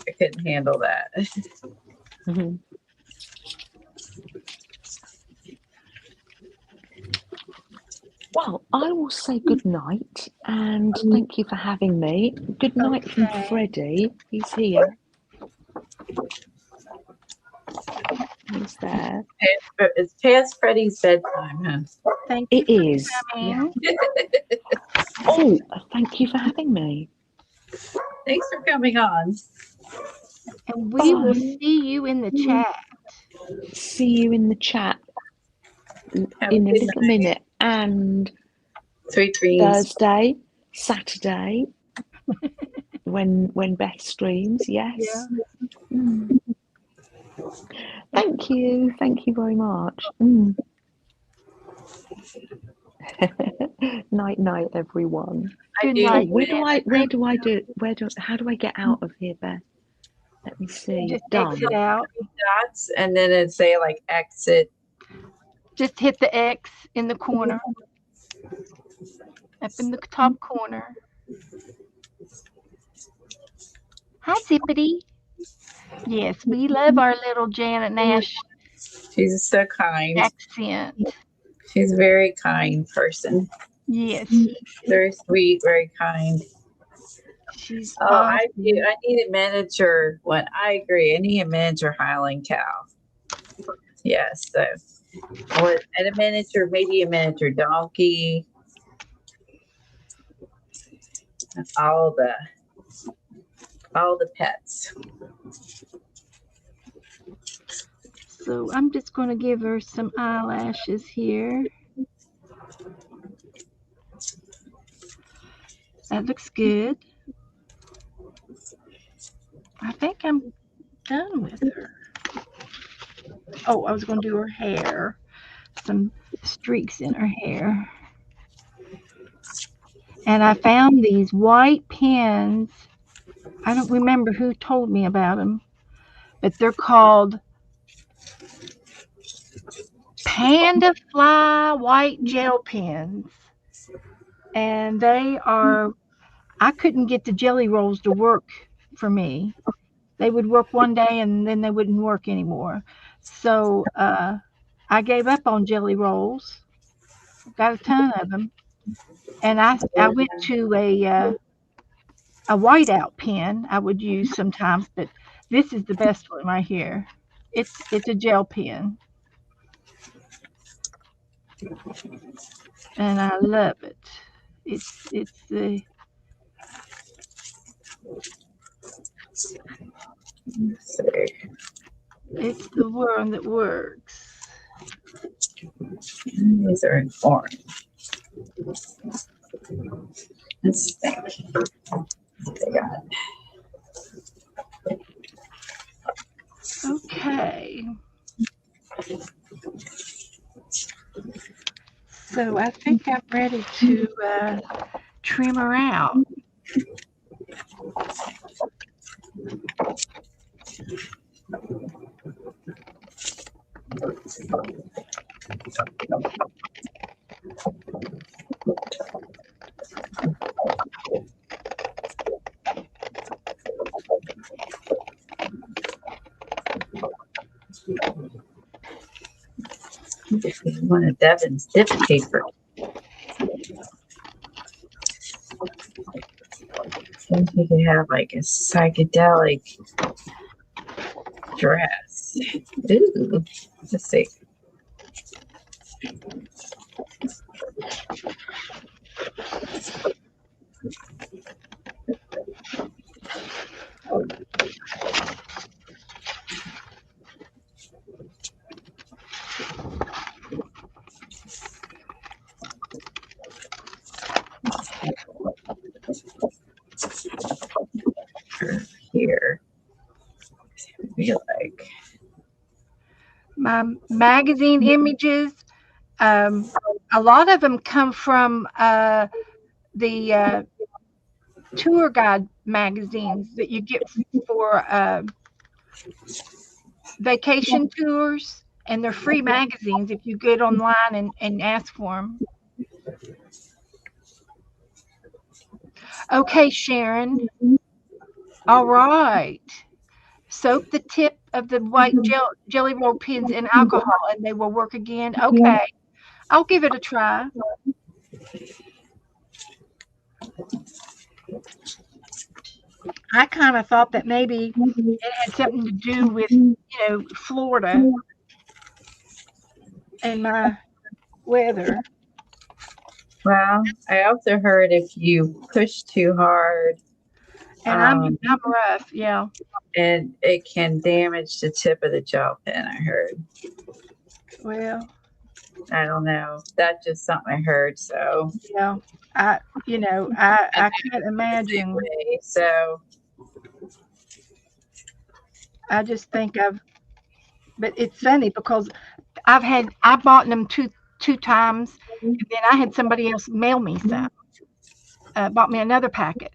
I couldn't handle that.
Mm-hmm. Well, I will say good night and thank you for having me. Good night from Freddie. He's here. He's there.
It's past Freddie's bedtime, huh?
Thank you.
It is.
Yeah.
Oh, thank you for having me.
Thanks for coming on.
And we will see you in the chat.
See you in the chat in a little minute. And
Sweet dreams.
Thursday, Saturday, when Beth streams, yes.
Yeah.
Mm. Thank you very much. Night night, everyone.
Good night.
How do I get out of here, Beth? Let me see.
Just
Done.
exit out.
Dots, and then it'd say like exit.
Just hit the X in the corner. Up in the top corner. Hi, Zippity. Yes, we love our little Janet Nash
She's so kind.
accent.
She's a very kind person.
Yes.
Very sweet, very kind.
She's
Oh, I do.
awesome.
I need a miniature one. I agree. I need a miniature Highland cow. Yes. So, and a miniature, maybe a miniature donkey. All the pets.
So I'm just going to give her some eyelashes here. That looks good. I think I'm done with her. Oh, I was going to do her hair. Some streaks in her hair. And I found these white pins. I don't remember who told me about them, but they're called Panda Fly white gel pens. And they are, I couldn't get the jelly rolls to work for me. They would work one day and then they wouldn't work anymore. So I gave up on jelly rolls, got a ton of them. And I went to a whiteout pen I would use sometimes, but this is the best one right here. It's a gel pen, and I love it. It's it's the one that works.
These are in orange. Let's think. They got
Okay. So I think I'm ready to trim her out.
one of Devin's dip paper. Seems we could have like a psychedelic dress. Ooh, let's see. Here, we like
My magazine images, a lot of them come from the tour guide magazines that you get for vacation tours, and they're free magazines if you get online and ask for them. Okay, Sharon. All right. Soak the tip of the white jelly roll pins in alcohol and they will work again. Okay. I'll give it a try. I kind of thought that maybe it had something to do with, Florida and my weather.
well, I also heard if you push too hard,
And I'm rough, yeah.
and it can damage the tip of the gel pen. I heard.
Well,
I don't know. That's just something I heard. So
yeah. I can't imagine.
So
I just think but it's funny because I bought them two times, and then I had somebody else mail me some, bought me another packet,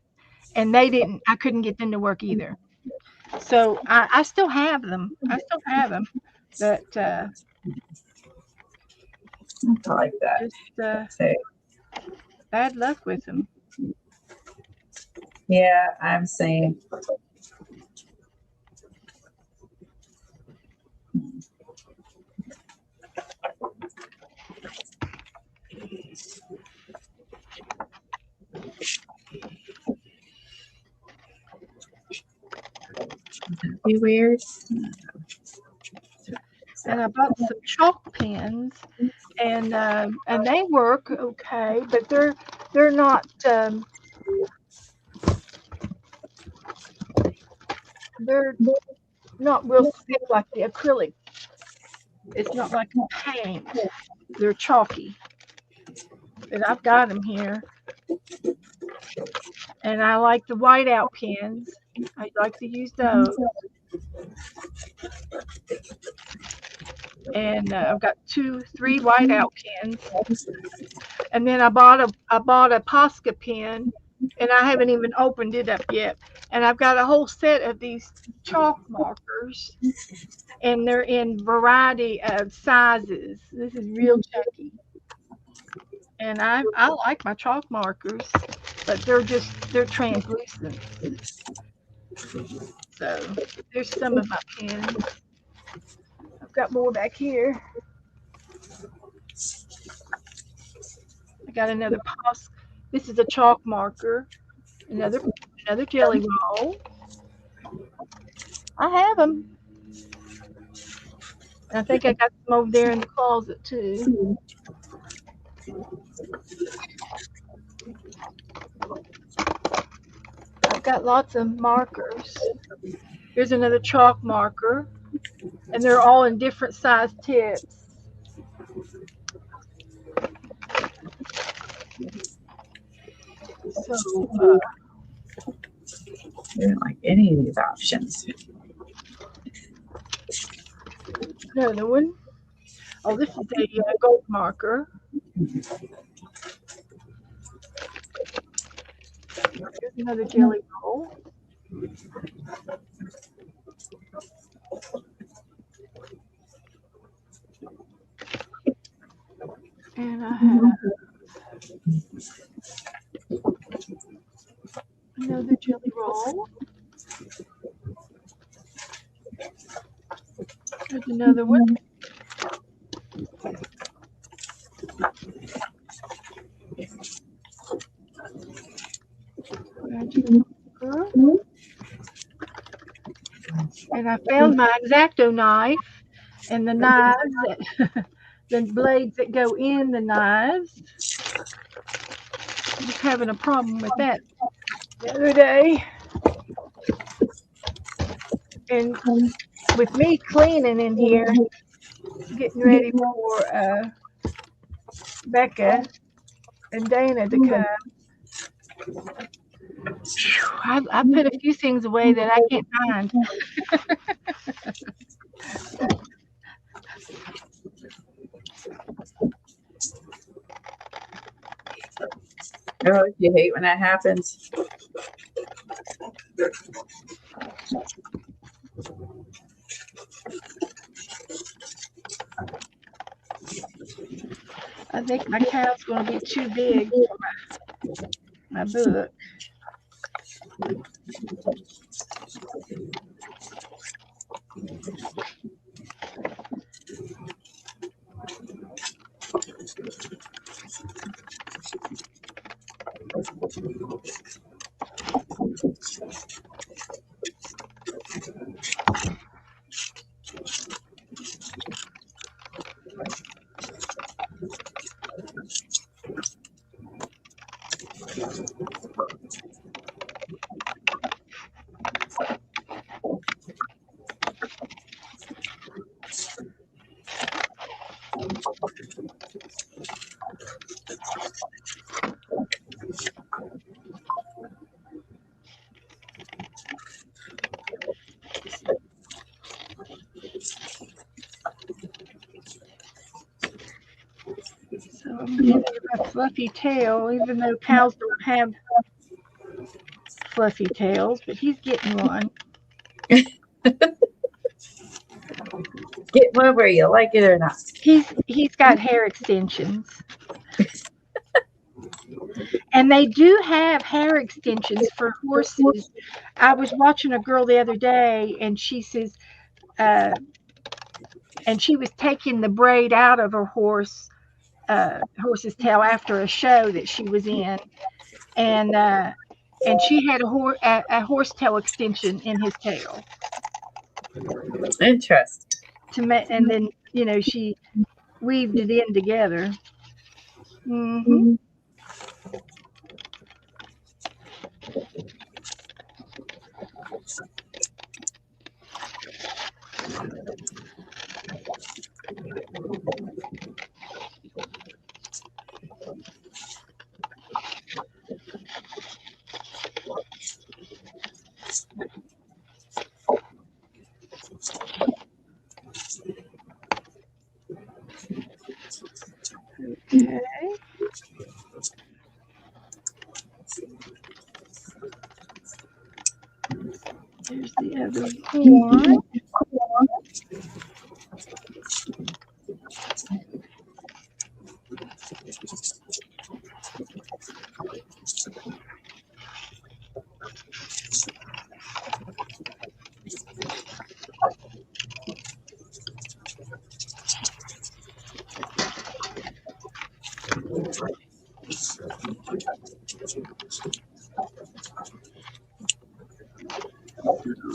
and I couldn't get them to work either. So I still have them. But
I like that.
just
So,
bad luck with them.
yeah, I'm saying. be weird.
And I bought some chalk pens, and they work okay, but they're not they're not real thick like the acrylic. It's not like paint. They're chalky. But I've got them here, and I like the whiteout pens. I like to use those. And I've got 3 whiteout pens, and then I bought a Posca pen, and I haven't even opened it up yet. And I've got a whole set of these chalk markers, and they're in variety of sizes. This is real chunky, and I like my chalk markers, but they're translucent. So there's some of my pens. I've got more back here. I got another Posca. This is a chalk marker. Another jelly roll. I have them. I think I got some over there in the closet too. I've got lots of markers. Here's another chalk marker, and they're all in different size tips. So
I didn't like any of these options.
another one. Oh, this is a gold marker. Here's another jelly roll. And I have another jelly roll. There's another one. And I found my X-Acto knife and the knives that the blades that go in the knives. I was having a problem with that the other day. And with me cleaning in here, getting ready for Becca and Dana to come, I put a few things away that I can't find.
Oh, you hate when that happens.
I think my cow's going to be too big for my book. So I'm giving him a fluffy tail, even though cows don't have fluffy tails, but he's getting one.
Get one whether you like it or not.
He's got hair extensions. And they do have hair extensions for horses. I was watching a girl the other day, and she says, and she was taking the braid out of her horse's tail after a show that she was in, and she had a horsetail extension in his tail.
Interesting.
and then she weaved it in together. Hmm. Okay. There's the other one.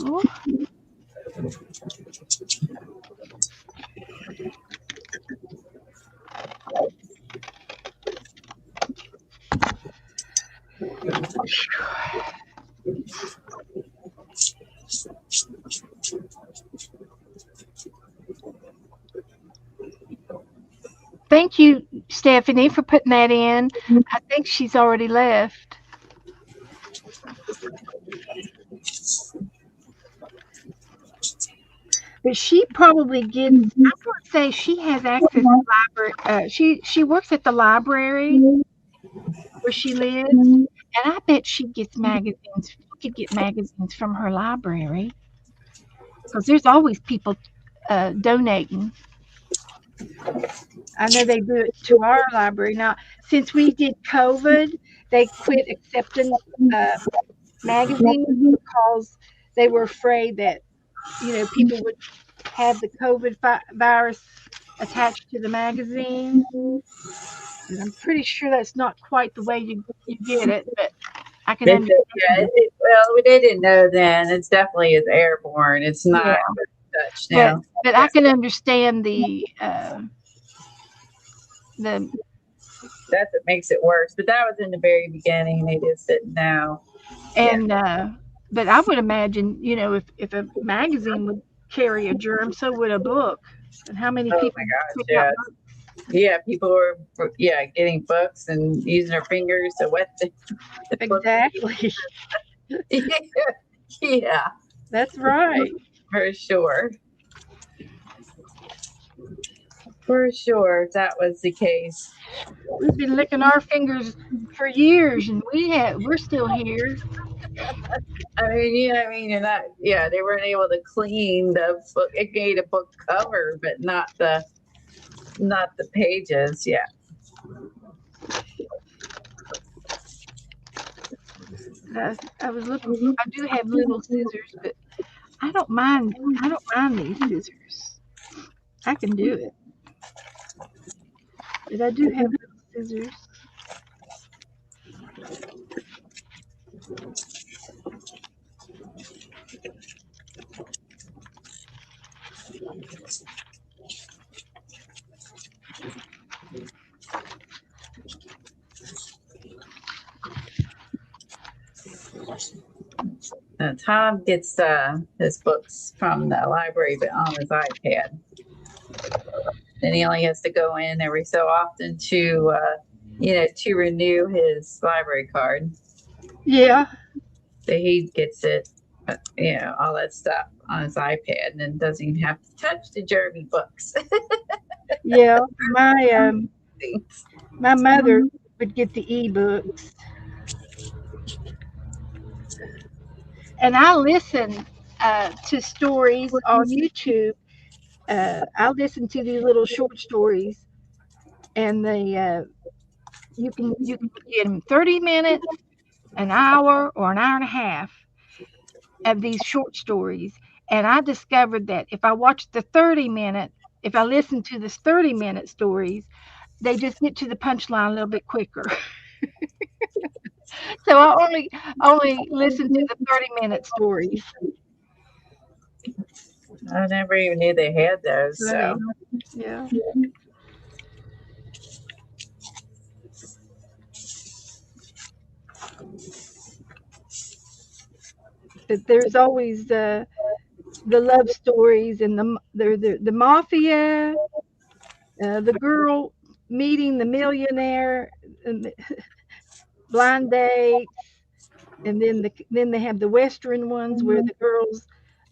Oh, thank you, Stephanie, for putting that in. I think she's already left. But she probably gets. I'm going to say she has access to library. She works at the library where she lives, and I bet she gets magazines. She could get magazines from her library because there's always people donating. I know they do it to our library now. Since we did COVID, they quit accepting uh, magazines because they were afraid that people would have the COVID virus attached to the magazine. And I'm pretty sure that's not quite the way you get it, but I can understand.
Well, they didn't know then. It's definitely is airborne. It's not
Yeah,
touch now.
but I can understand the
That's what makes it worse. But that was in the very beginning. They just didn't know.
and but I would imagine if a magazine would carry a germ, so would a book. And how many
Oh
people
my gosh,
pick out
yeah. Yeah, people were getting books and using their fingers to wet the book.
Exactly.
Yeah,
That's right.
for sure. For sure, that was the case.
We've been licking our fingers for years, and we're still here.
You're not. Yeah, they weren't able to clean the book. It made a book cover, but not the pages. Yeah.
I was looking. I do have little scissors, but I don't mind. I don't mind these scissors. I can do it. But I do have little scissors.
Tom gets his books from the library, but on his iPad. And he only has to go in every so often to renew his library card.
Yeah.
So he gets it, all that stuff on his iPad, and then doesn't even have to touch the Jeremy books.
Yeah. My mother would get the ebooks, and I listen to stories on YouTube. I listen to these little short stories, and you can get them 30 minutes, an hour, or an hour and a half of these short stories. And I discovered that if I watch if I listen to this 30-minute stories, they just get to the punchline a little bit quicker. So I only listen to the 30-minute stories.
I never even knew they had those. So
Right. Yeah. But there's always the love stories and the mafia, the girl meeting the millionaire, and blind dates, and then they have the western ones where the girls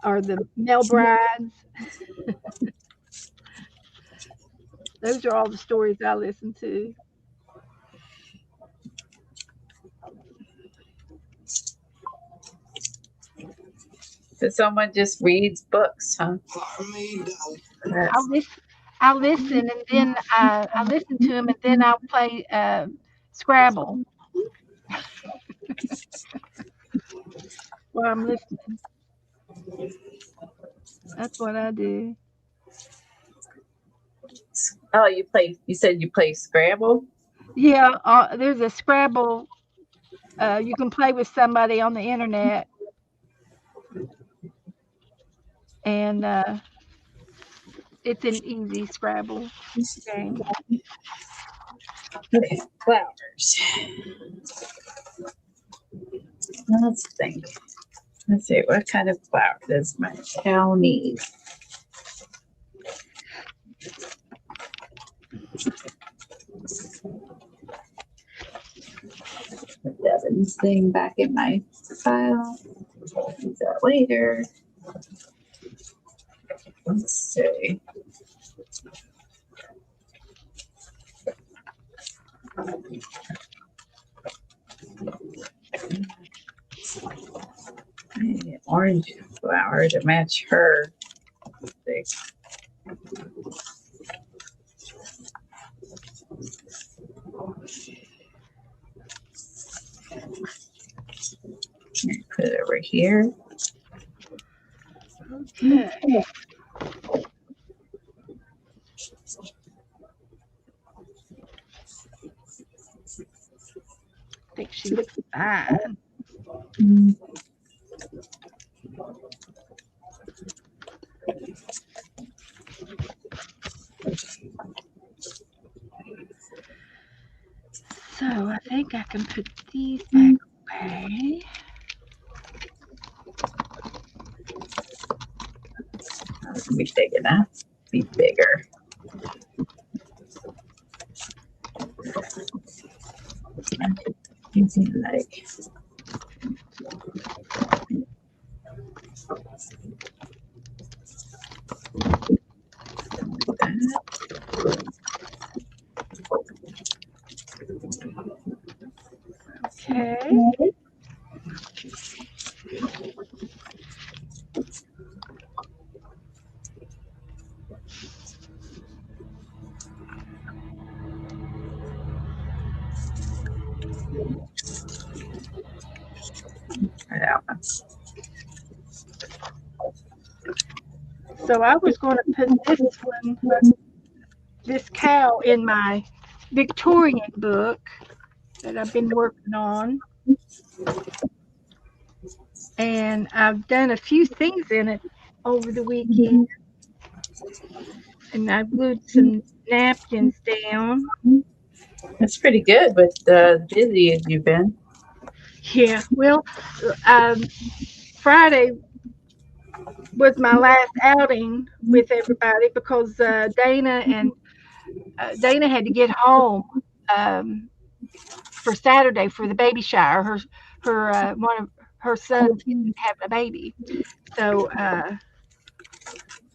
are the male brides. Those are all the stories I listen to.
someone just reads books, huh?
I
That's
listen, I listen, and then I listen to them, and then I'll play Scrabble while I'm listening. That's what I do.
oh, you play. You said you play Scrabble.
Yeah, there's a Scrabble. You can play with somebody on the internet, and it's an easy Scrabble game.
Okay, flowers. Let's think. Let's see. What kind of flower does my cow need? Put Devin's thing back in my file. Use that later. Let's see. I need an orange flower to match her. Let's see. Put it over here.
Okay. I think she looks fine. So I think I can put these back away.
That's gonna be big enough. Be bigger. Using like that.
Okay.
Try that one.
So I was going to put this cow in my Victorian book that I've been working on. And I've done a few things in it over the weekend. And I glued some napkins down.
That's pretty good with the busy as you've been.
Yeah, well, Friday was my last outing with everybody because Dana had to get home um, for Saturday for the baby shower. Her one of her sons having a baby, so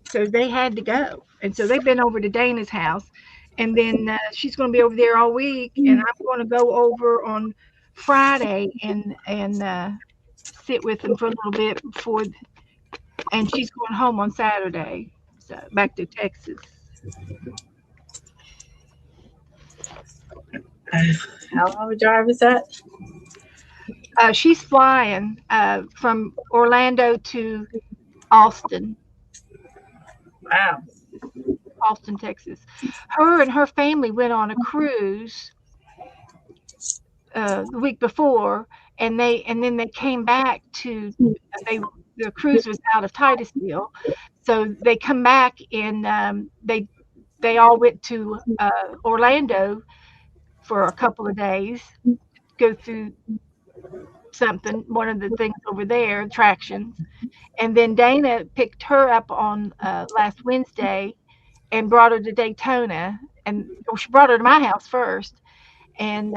so they had to go, and so they've been over to Dana's house, and then she's going to be over there all week, and I'm going to go over on Friday and sit with them for a little bit before, and she's going home on Saturday, so back to Texas.
How long a drive is that?
She's flying from Orlando to Austin,
Wow.
Austin, Texas. Her and her family went on a cruise the week before, and then they came back to they the cruise was out of Titusville, so they come back and they all went to Orlando for a couple of days, go through something, one of the things over there, attractions. And then Dana picked her up on last Wednesday and brought her to Daytona. And she brought her to my house first. And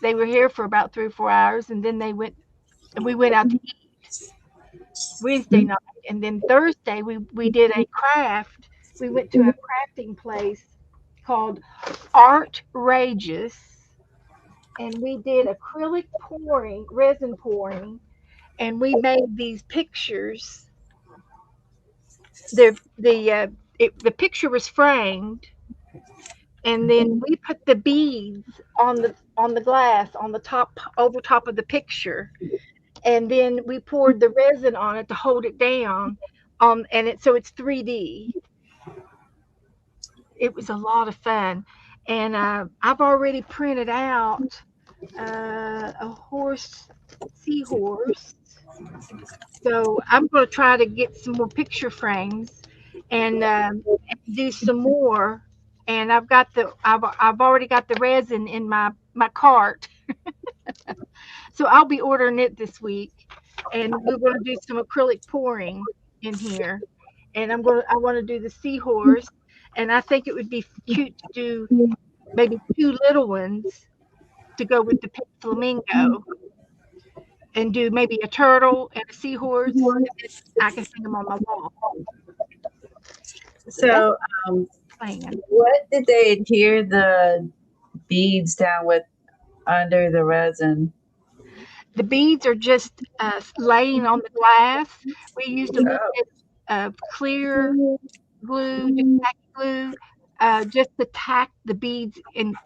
they were here for about 3 or 4 hours. And then we went out to eat Wednesday night. And then Thursday, we did a craft. We went to a crafting place called Art Rageous. And we did acrylic pouring, resin pouring, and we made these pictures. The picture was framed, and then we put the beads on the glass on the top, over top of the picture, and then we poured the resin on it to hold it down, and so it's 3D. It was a lot of fun, and I've already printed out a seahorse. So I'm going to try to get some more picture frames and do some more. And I've already got the resin in my cart, so I'll be ordering it this week. And we're going to do some acrylic pouring in here. And I want to do the seahorse, and I think it would be cute to do maybe 2 little ones to go with the pink flamingo, and do maybe a turtle and a seahorse. And then I can hang them on my wall.
So,
Plan.
what did they adhere the beads down with under the resin?
The beads are just laying on the glass. We used a little bit of clear glue, just tack glue, just to tack the beads, and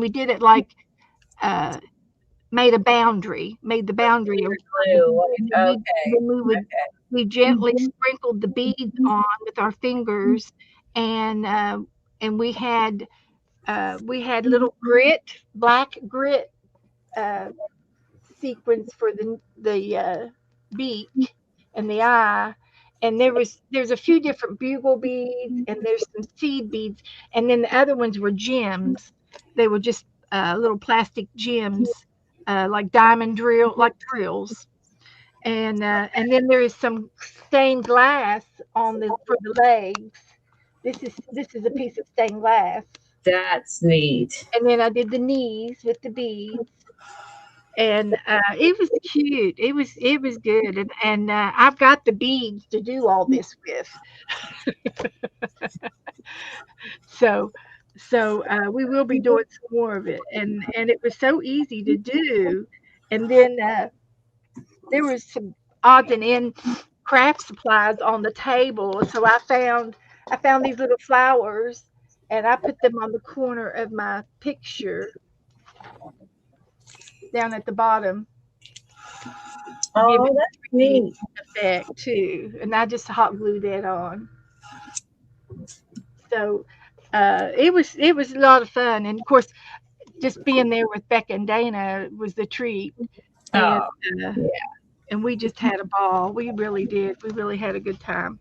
we did it like made the boundary around the
Glue.
bead. And
Okay.
we gently sprinkled the beads on with our fingers, and we had little black grit sequins for the beak and the eye. And there's a few different bugle beads, and there's some seed beads, and then the other ones were gems. They were just little plastic gems, like drills. And then there is some stained glass for the legs. This is a piece of stained glass.
That's neat.
And then I did the knees with the beads, and it was cute. It was good, and I've got the beads to do all this with. So we will be doing some more of it, and it was so easy to do. And then there was some odds and ends craft supplies on the table, so I found these little flowers, and I put them on the corner of my picture down at the bottom.
Oh, that's neat.
Effect too, and I just hot glued that on. So it was a lot of fun, and of course, just being there with Becca and Dana was the treat. And and we just had a ball. We really did. We really had a good time.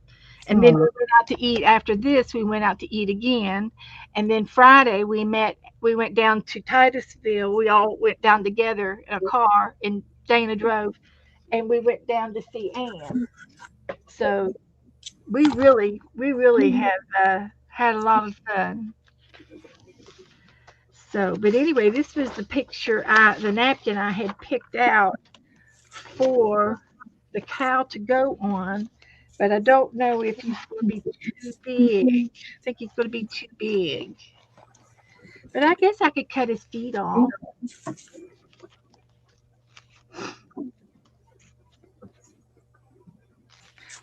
And then we went out to eat. After this, we went out to eat again. And then Friday, we went down to Titusville. We all went down together in a car, and Dana drove, and we went down to see Anne. So we really have had a lot of fun. So, but anyway, this was the napkin I had picked out for the cow to go on, but I don't know if he's going to be too big. I think he's going to be too big. But I guess I could cut his feet off.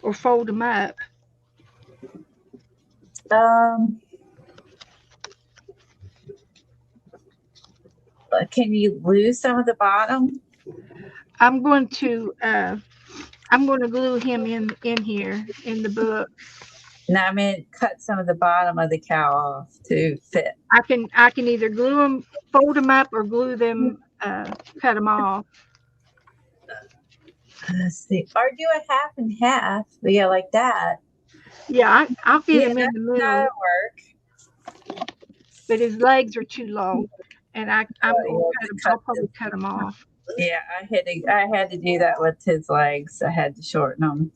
Or fold them up.
Can you glue some of the bottom?
I'm going to glue him in here in the book.
No, I mean cut some of the bottom of the cow off to fit.
I can either glue them, fold them up, or glue them, cut them off.
Let's see. Or do a half and half. Yeah, like that.
Yeah, I'll fit
Yeah,
him in the middle,
that'll work.
but his legs are too long, and I'm
Oh,
gonna
you
cut
have
him.
to cut
I'll probably cut him off.
Yeah, I had to do that with his legs. I had to shorten them.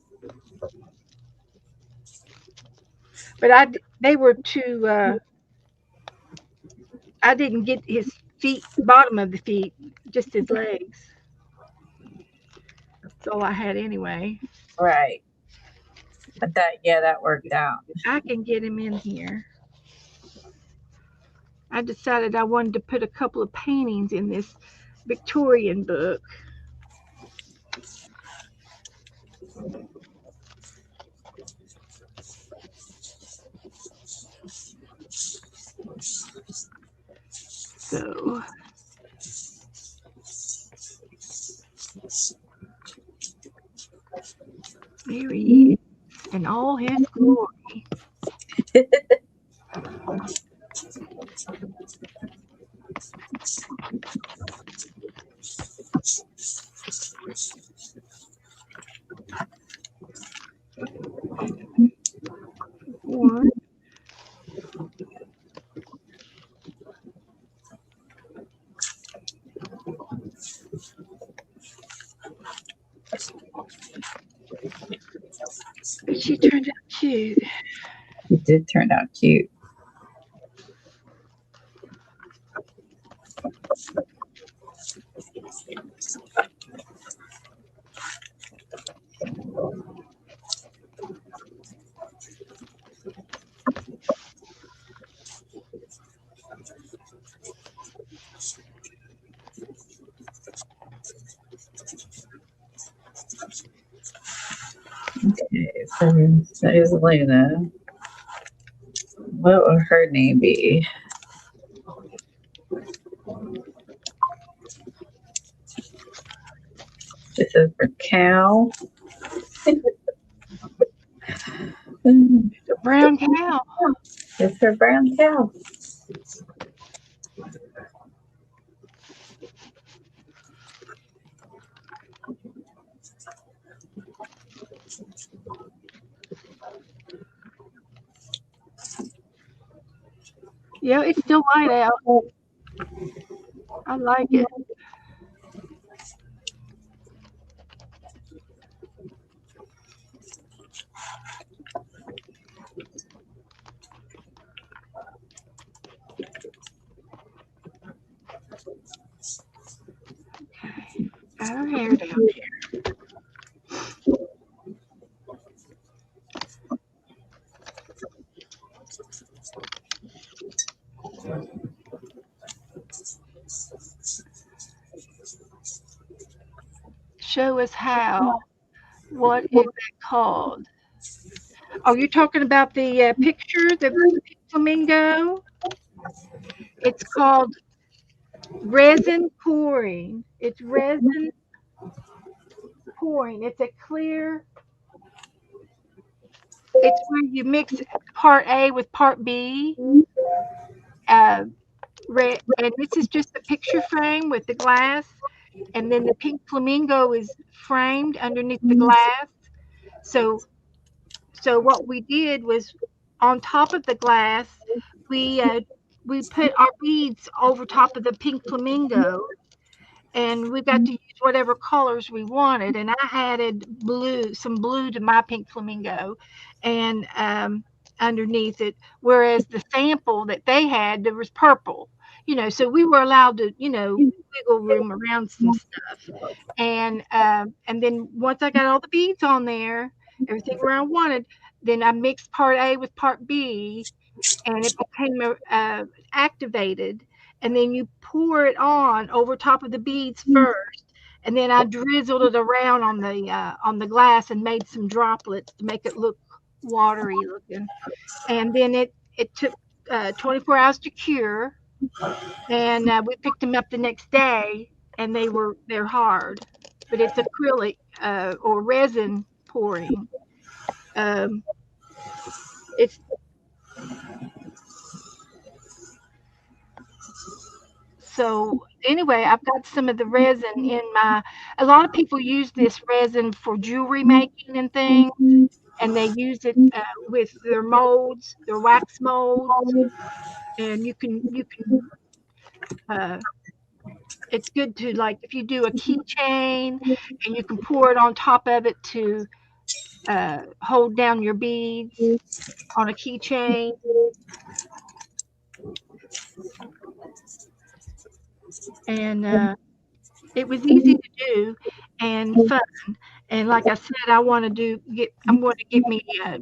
But they were too. I didn't get his feet, bottom of the feet, just his legs. That's all I had anyway.
Right. But that worked out.
I can get him in here. I decided I wanted to put a couple of paintings in this Victorian book. So there he is in all his glory. One, but she turned out cute.
He did turn out cute. Okay, so there's Luna. What would her name be? This is for cow.
The brown cow.
It's her brown cow.
Yeah, it's still light out. I like it. Okay, got her hair down here. Show us how. What is that called? Oh, you're talking about the picture, the pink flamingo? It's called resin pouring. It's resin pouring. It's a clear, it's where you mix part A with part B. Uh, and this is just the picture frame with the glass. And then the pink flamingo is framed underneath the glass. So so what we did was on top of the glass, we uh, we put our beads over top of the pink flamingo, and we got to use whatever colors we wanted. And I added some blue to my pink flamingo, and underneath it, whereas the sample that they had there was purple. So we were allowed to wiggle room around some stuff, and then once I got all the beads on there, everything where I wanted, then I mixed part A with part B, and it became activated. And then you pour it on over top of the beads first, and then I drizzled it around on the glass and made some droplets to make it look watery looking. And then it took 24 hours to cure, and we picked them up the next day, and they're hard, but it's acrylic or resin pouring. Um, it's So anyway, I've got some of the resin in my a lot of people use this resin for jewelry making and things, and they use it with their molds, their wax molds, and you can it's good to, like, if you do a keychain and you can pour it on top of it to hold down your beads on a keychain. And it was easy to do and fun. And like I said, I'm going to get me a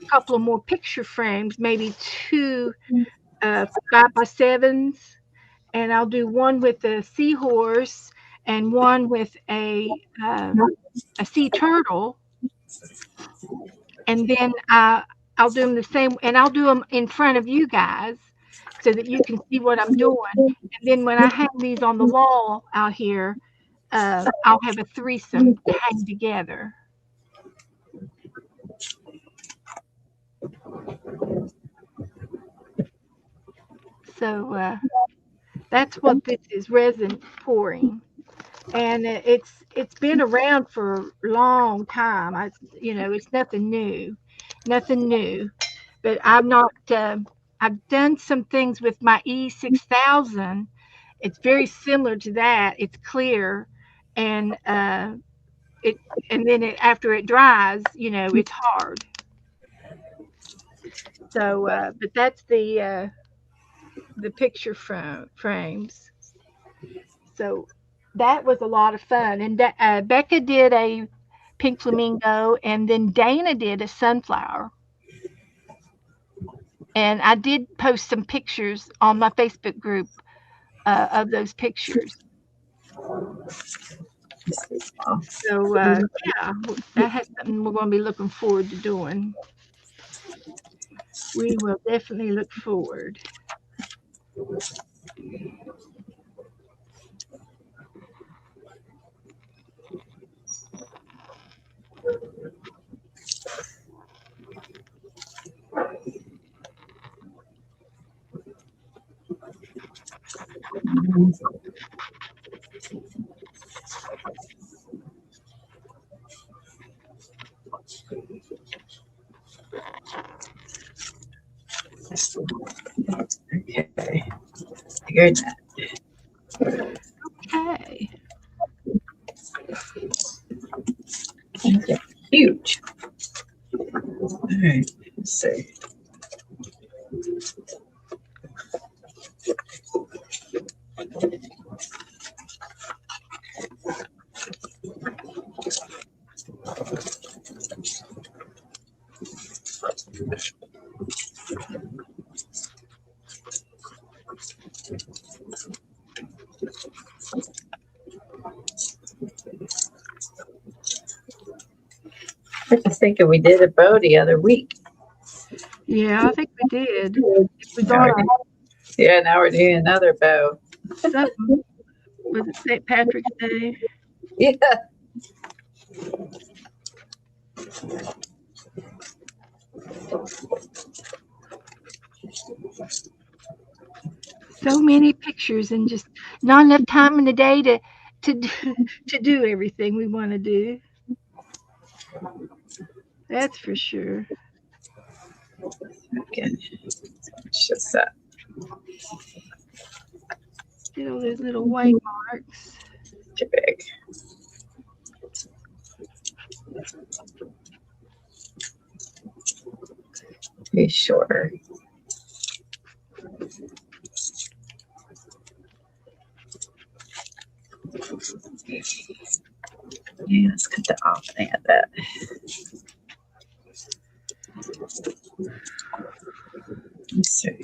couple of more picture frames, maybe two 5x7s, and I'll do one with a seahorse and one with a sea turtle, and then I'll do them the same, and I'll do them in front of you guys so that you can see what I'm doing. And then when I hang these on the wall out here, I'll have a threesome to hang together. So that's what this is, resin pouring. And it's been around for a long time. It's nothing new, nothing new. But I'm not. I've done some things with my E6000. It's very similar to that. It's clear, and it and then after it dries, it's hard. So, but that's the picture frames. So that was a lot of fun. And Becca did a pink flamingo, and then Dana did a sunflower. And I did post some pictures on my Facebook group of those pictures. So yeah, that's something we're going to be looking forward to doing. We will definitely look forward.
Okay. Figured that.
Okay.
Things are huge. All right. Let's see. I was just thinking we did a bow the other week.
Yeah, I think we did. It was
Now
on
we're, yeah, now we're doing another bow.
something. Was it St. Patrick's Day?
Yeah.
So many pictures and just not enough time in the day to do everything we want to do. That's for sure.
Okay. It's just that.
Get all those little white marks.
Too big. Be shorter. Yeah, let's cut the opening of that. Let's see.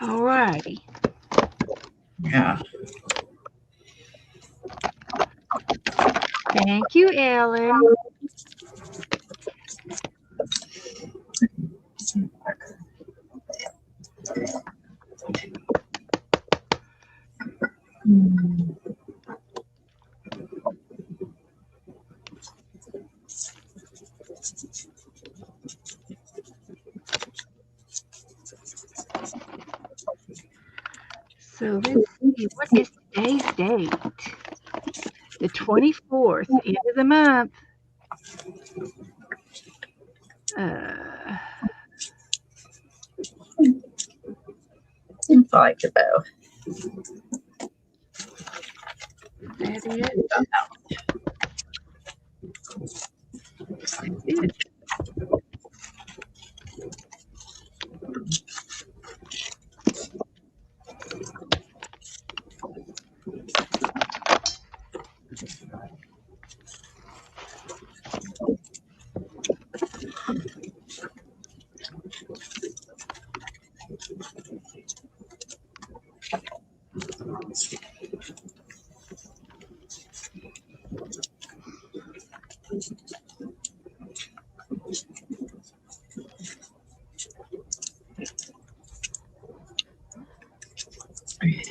All righty.
Yeah.
Thank you, Ellen. So let's see, what is today's date? The 24th, end of the month. Uh,
I like the bow.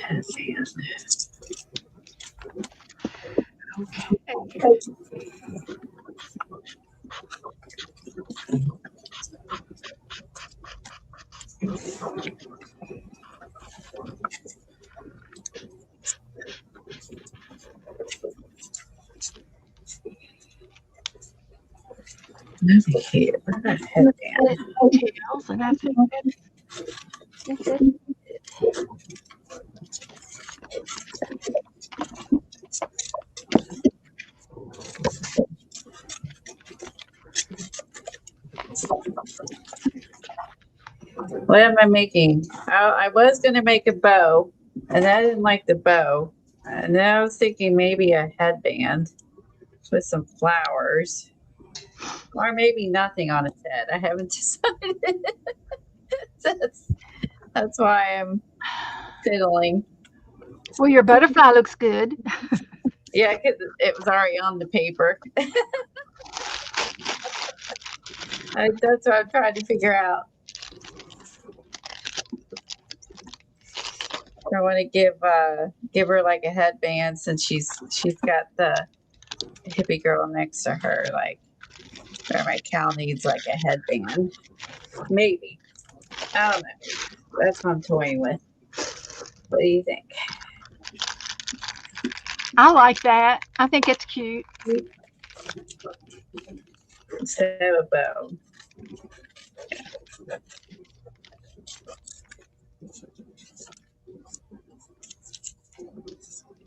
that it? It. Okay.
Nothing here. What the headband?
Details, and I think that's it.
What am I making? I was going to make a bow, and I didn't like the bow. And then I was thinking maybe a headband with some flowers, or maybe nothing on its head. I haven't decided. that's why I'm fiddling.
Well, your butterfly looks good.
Yeah, because it was already on the paper. That's what I'm trying to figure out. I want to give her like a headband since she's got the hippie girl next to her. Like, or my cow needs like a headband. Maybe. I don't know. That's what I'm toying with. What do you think?
I like that. I think it's cute.
Instead of a bow.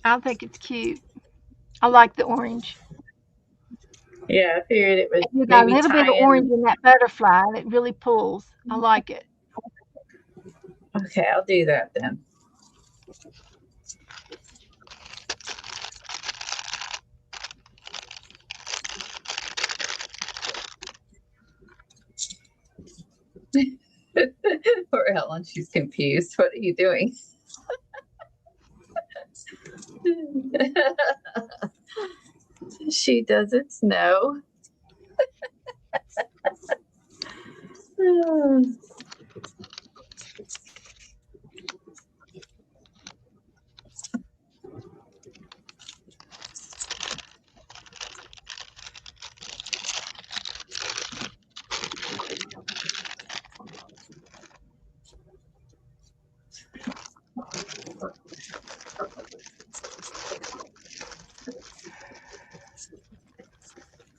I think it's cute. I like the orange.
Yeah, I figured it would
And you got a
maybe
little bit
tie
of
in.
orange in that butterfly, and it really pulls. I like it.
Okay, I'll do that then. Poor Ellen, she's confused. What are you doing? She doesn't know.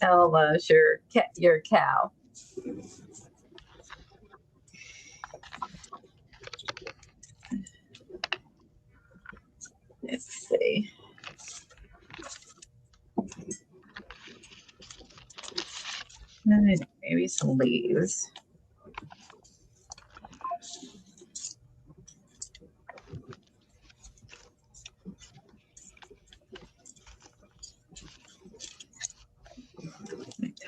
Ellen loves your cow. Let's see. Maybe some leaves.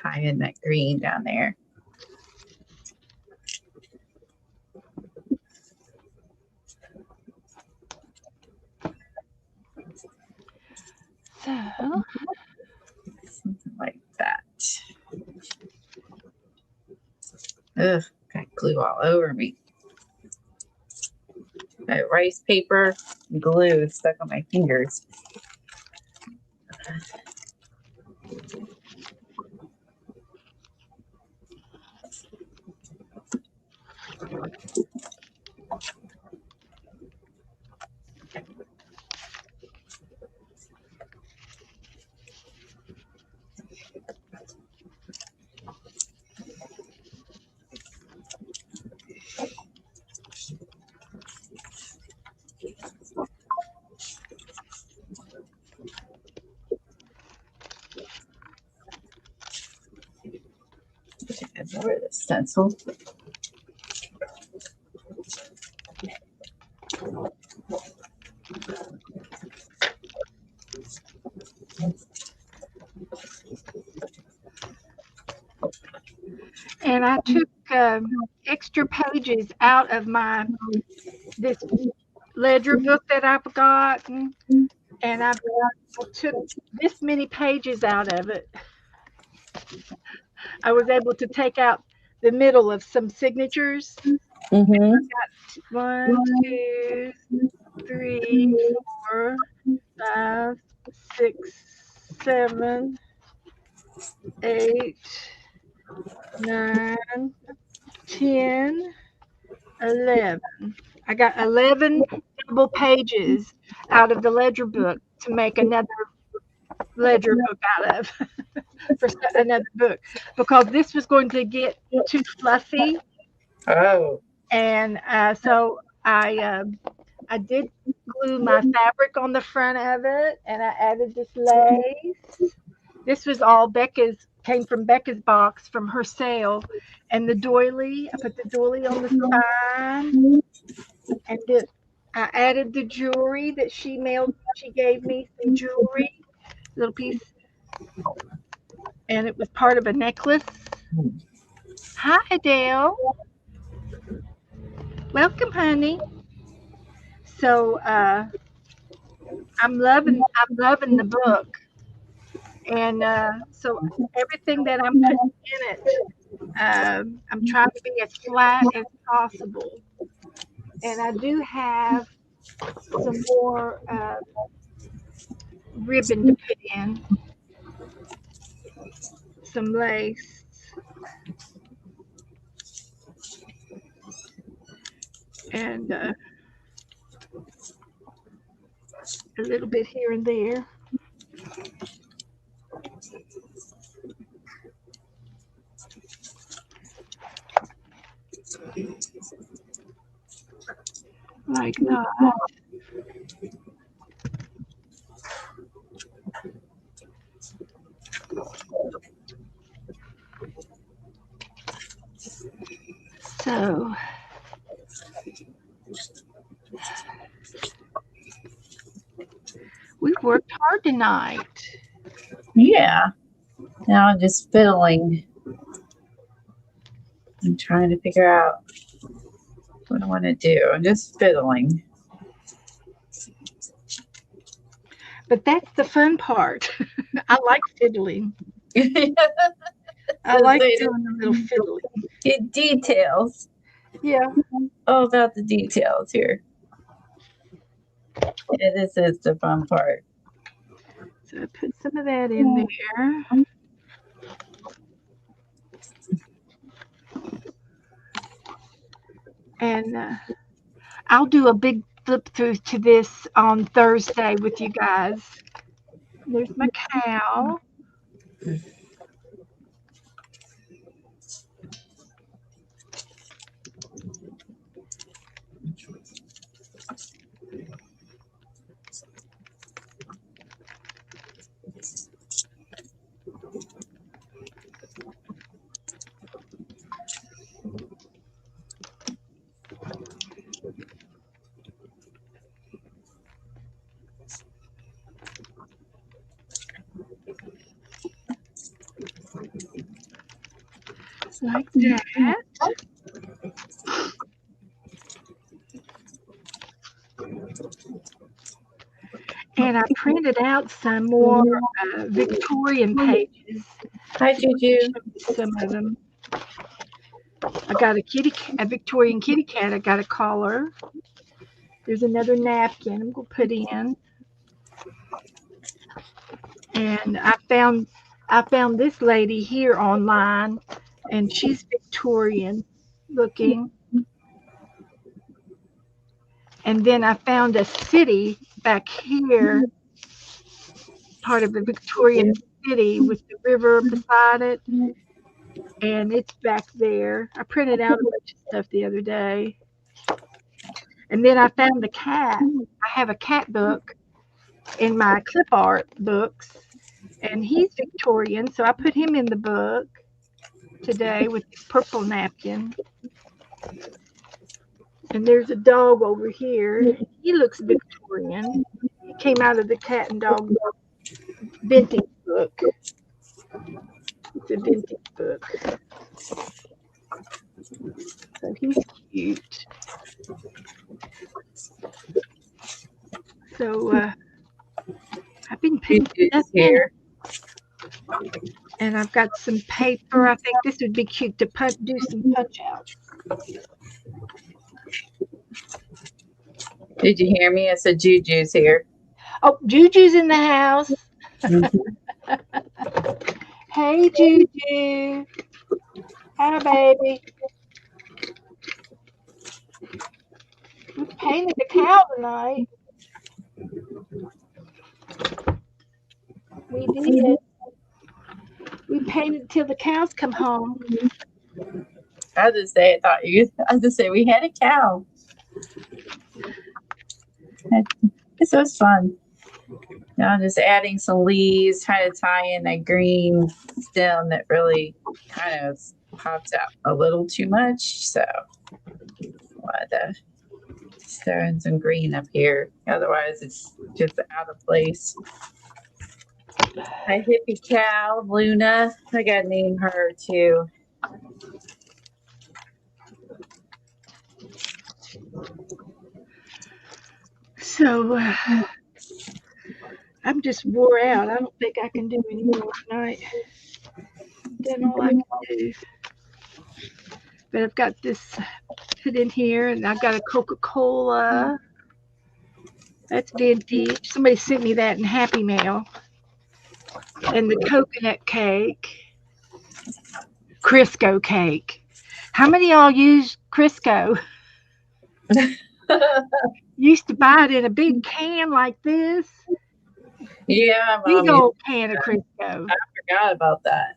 Tie in that green down there.
So,
Something like that. Ugh, got glue all over me. Got rice paper, glue stuck on my fingers. Or the stencil.
And I took extra pages out of this ledger book that I've gotten, and I took this many pages out of it. I was able to take out the middle of some signatures.
Mm-hmm.
1, 2, 3, 4, 5, 6, 7, 8, 9, 10, 11. I got 11 double pages out of the ledger book to make another ledger book out of for another book, because this was going to get too fluffy.
Oh.
And so I did glue my fabric on the front of it, and I added this lace. This was all came from Becca's box from her sale. And the doily, I put the doily on the spine, and I added the jewelry that she gave me some jewelry, little piece, and it was part of a necklace. Hi, Adele. Welcome, honey. So I'm loving the book, and so everything that I'm putting in it, I'm trying to be as flat as possible. And I do have some more ribbon to put in, some lace, and a little bit here and there. Like that. So we've worked hard tonight.
Yeah. Now I'm just fiddling. I'm trying to figure out what I want to do. I'm just fiddling.
But that's the fun part. I like fiddling. I like doing a little fiddling.
Get details.
Yeah.
All about the details here. Yeah, this is the fun part.
So I put some of that in there. And I'll do a big flip through to this on Thursday with you guys. There's my cow. Like that. And I printed out some more Victorian pages.
Hi, Juju.
Some of them. I got a Victorian kitty cat. I got a collar. There's another napkin I'm gonna put in. And I found this lady here online, and she's Victorian looking. And then I found a city back here, part of the Victorian city with the river beside it. And it's back there. I printed out a bunch of stuff the other day. And then I found the cat. I have a cat book in my clip art books, and he's Victorian, so I put him in the book. today with this purple napkin. And there's a dog over here. He looks Victorian. He came out of the cat and dog vintage book. It's a vintage book. So he's cute. So I've been putting stuff in,
Here.
and I've got some paper. I think this would be cute to do some punch outs.
Did you hear me? I said Juju's here.
Oh, Juju's in the house. Hey, Juju. Hi, baby. We painted the cow tonight. We did. We painted till the cows come home.
I was just say we had a cow. This was fun. Now I'm just adding some leaves, trying to tie in that green stem that really kind of pops out a little too much. So wanted to throw in some green up here. Otherwise it's just out of place. My hippie cow, Luna. I gotta name her too.
So I'm just wore out. I don't think I can do any more tonight. Done all I can do. But I've got this put in here, and I've got a Coca-Cola. That's vintage. Somebody sent me that in Happy Mail. And the coconut cake. Crisco cake. How many of y'all use Crisco? Used to buy it in a big can like this.
Yeah,
Big
Mom,
old can of Crisco.
I forgot about that.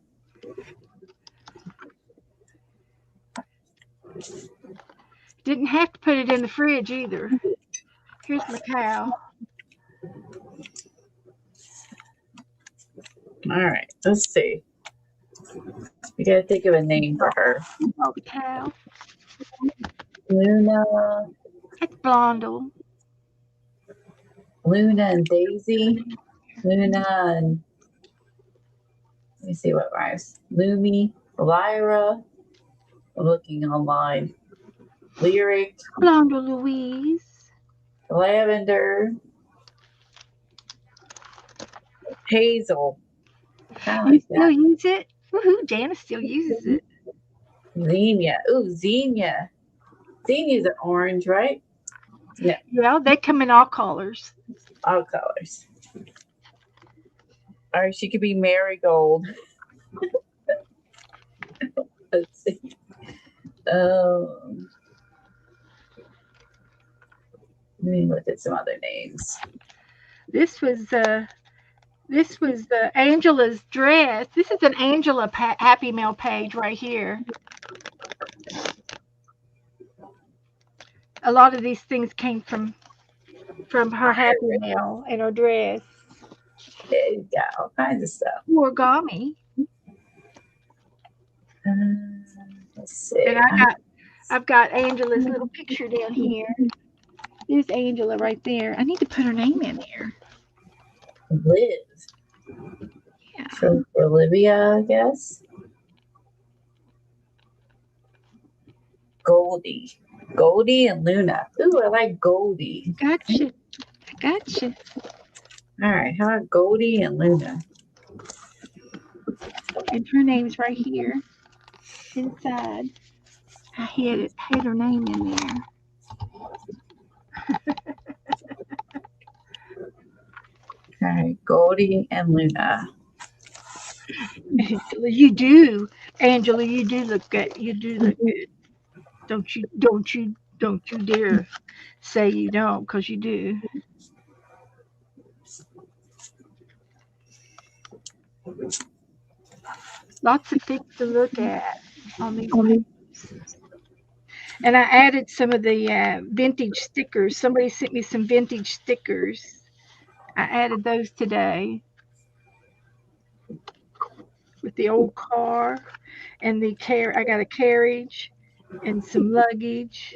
Didn't have to put it in the fridge either. Here's my cow.
All right, let's see. We gotta think of a name for her.
Oh, the cow.
Luna,
It's Blondel.
Luna and Daisy. Luna and let me see what rhymes. Lumi, Lyra. I'm looking online. Lyric,
Blondel Louise.
Lavender, Hazel. Kind of
You
like
still
that.
use it? Woohoo, Janice still uses it.
Xenia. Ooh, Xenia. Xenia's an orange, right?
Well, they come in all colors.
All colors. Or she could be marigold. Let's see. Let me look at some other names.
This was Angela's dress. This is an Angela Happy Mail page right here. A lot of these things came from her Happy Mail and her dress.
There you go. All kinds of stuff.
Origami.
Let's see.
And I've got Angela's little picture down here. There's Angela right there. I need to put her name in there.
Liz.
Yeah.
For Olivia, I guess. Goldie. Goldie and Luna. Ooh, I like Goldie.
Gotcha. Gotcha.
All right, how about Goldie and Luna?
And her name's right here inside. I had her name in there.
All right, Goldie and Luna.
You do, Angela. You do look good. You do look good. Don't you dare say you don't, because you do. Lots of things to look at on these papers. And I added some of the vintage stickers. Somebody sent me some vintage stickers. I added those today with the old car. and I got a carriage and some luggage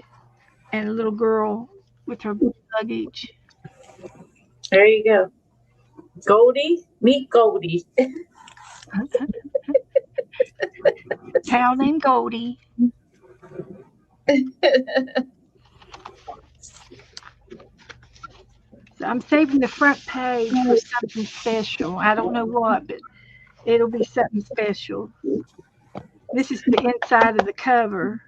and a little girl with her luggage.
There you go. Goldie, meet Goldie.
Cow named Goldie. So I'm saving the front page for something special. I don't know what, but it'll be something special. This is the inside of the cover.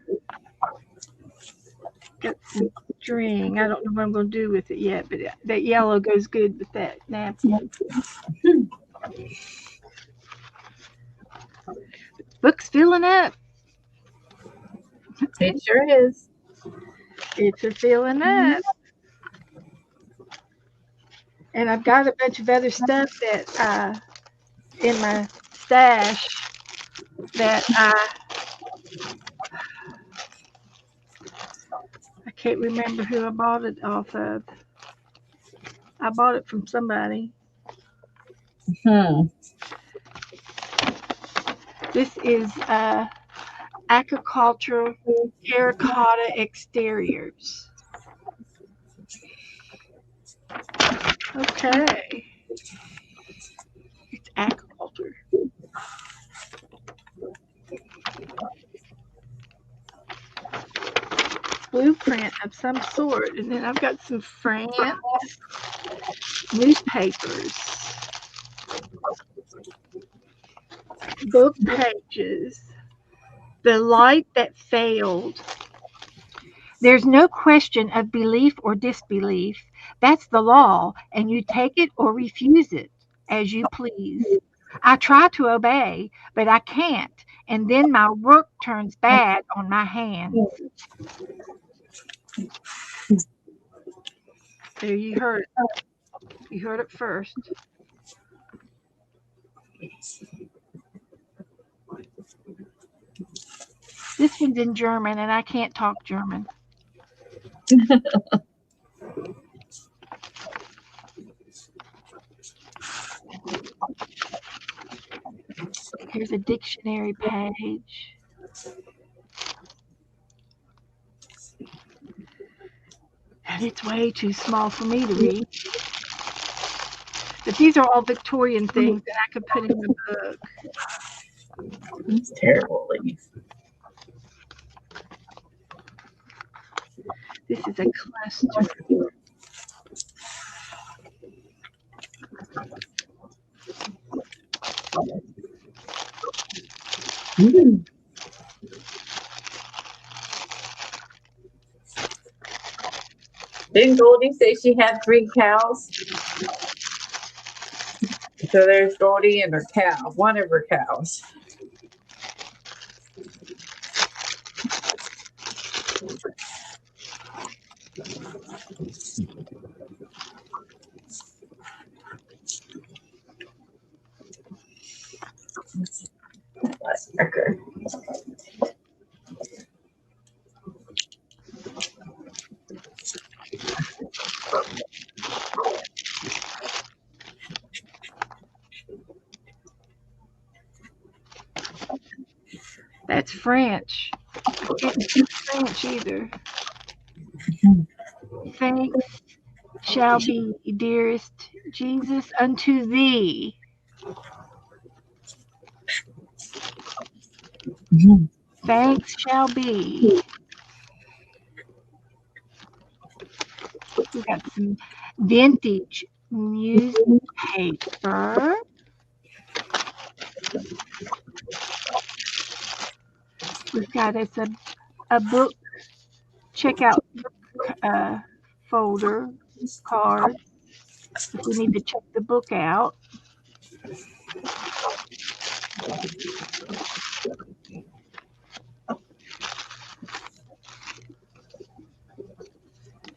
Got some string. I don't know what I'm going to do with it yet, but that yellow goes good with that napkin. Book's filling up.
It sure is.
It's a filling up. And I've got a bunch of other stuff that in my stash that I can't remember who I bought it off of. I bought it from somebody. This is Aquaculture Terracotta Exteriors. Okay. It's aquaculture. Blueprint of some sort. And then I've got some France newspapers. Book pages. The light that failed. There's no question of belief or disbelief. That's the law, and you take it or refuse it as you please. I try to obey, but I can't, and then my work turns bad on my hands. There, you heard it. You heard it first. This one's in German, and I can't talk German. Here's a dictionary page. And it's way too small for me to read. But these are all Victorian things that I could put in the book.
That's terrible, Lee.
This is a cluster.
Didn't Goldie say she had 3 cows? So there's Goldie and her cow, one of her cows. Marker.
That's French. I can't speak French either. Thanks shall be, dearest Jesus, unto thee. Thanks shall be. We got some vintage newspaper. We've got it's a book checkout folder card if we need to check the book out.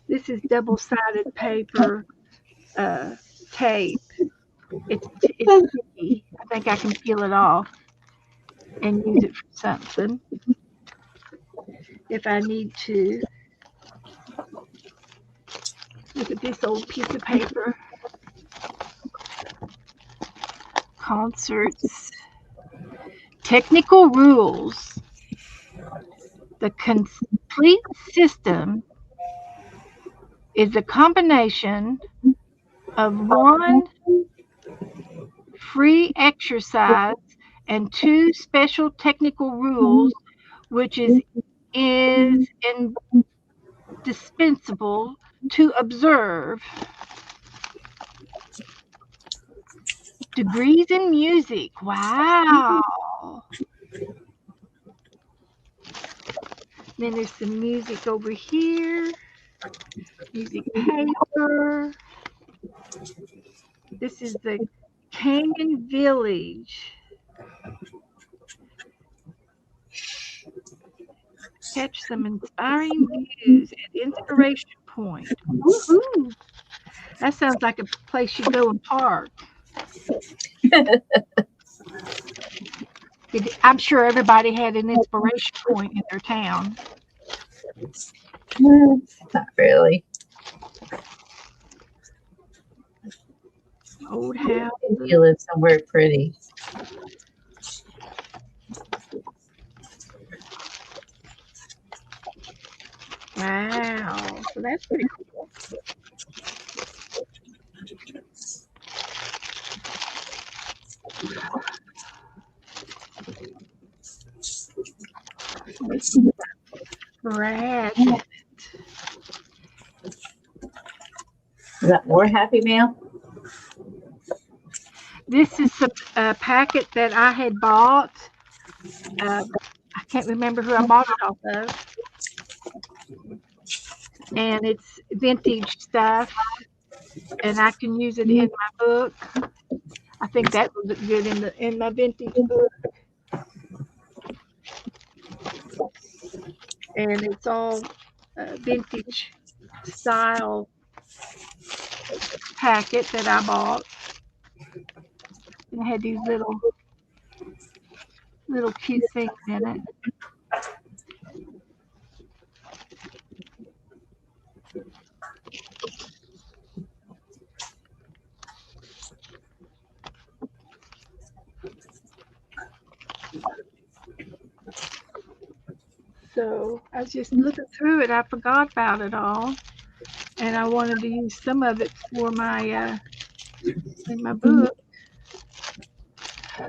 This is double-sided paper tape. It's sticky. I think I can peel it off and use it for something if I need to. Look at this old piece of paper. Concerts, Technical rules. The complete system is a combination of one free exercise and two special technical rules, which is indispensable to observe. Degrees in music. Wow. Then there's some music over here. Music paper. This is the Canyon Village. Catch some inspiring views at Inspiration Point. Woohoo! That sounds like a place you go and park. I'm sure everybody had an inspiration point in their town.
Not really.
Old house.
You live somewhere pretty.
Wow. So that's pretty cool. Brad.
Is that more Happy Meal?
This is a packet that I had bought. I can't remember who I bought it off of. And it's vintage stuff. And I can use it in my book. I think that would look good in my vintage book. And it's all vintage style packet that I bought. And it had these little cute things in it. So I was just looking through it. I forgot about it all, and I wanted to use some of it for my in my book.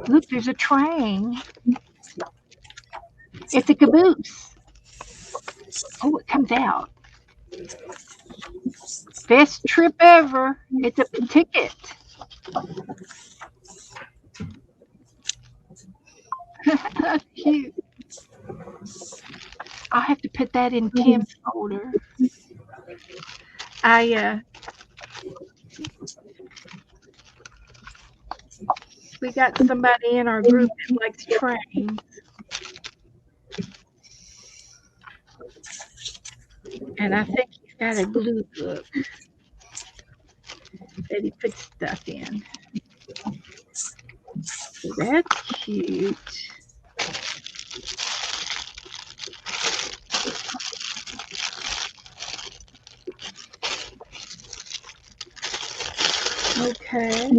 Look, there's a train. It's a caboose. Oh, it comes out. Best trip ever. It's a ticket. That's cute. I'll have to put that in Tim's folder. We got somebody in our group that likes trains. And I think he's got a glue book that he puts stuff in. So that's cute. Okay.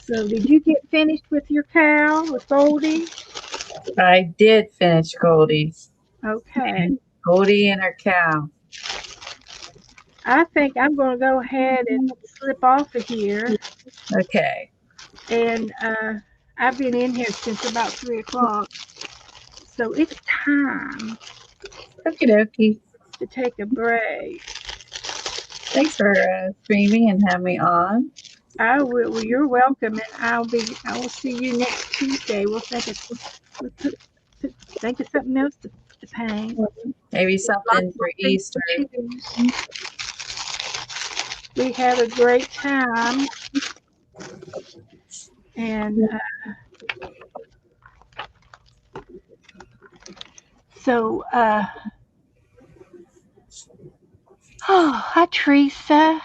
So did you get finished with your cow, with Goldie?
I did finish Goldie.
Okay.
Goldie and her cow.
I think I'm going to go ahead and slip off of here.
Okay.
And I've been in here since about 3 o'clock. So it's time
Okie dokie.
to take a break.
Thanks for streaming and having me on.
I will. Well, you're welcome, and I will see you next Tuesday. We'll think of something else to paint.
Maybe something for Easter.
We had a great time, and so hi Teresa.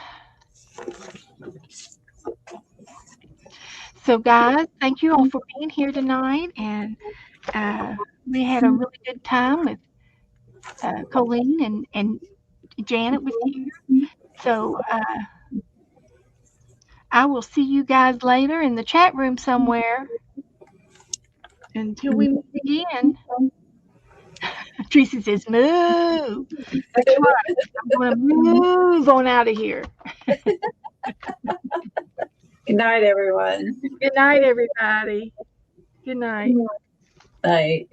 So guys, thank you all for being here tonight, and we had a really good time with Colleen and Janet was here. So I will see you guys later in the chat room somewhere. Until we meet again. Tracy says, move. That's right. I'm going to move on out of here.
Good night, everyone.
Good night, everybody. Good night.
Night.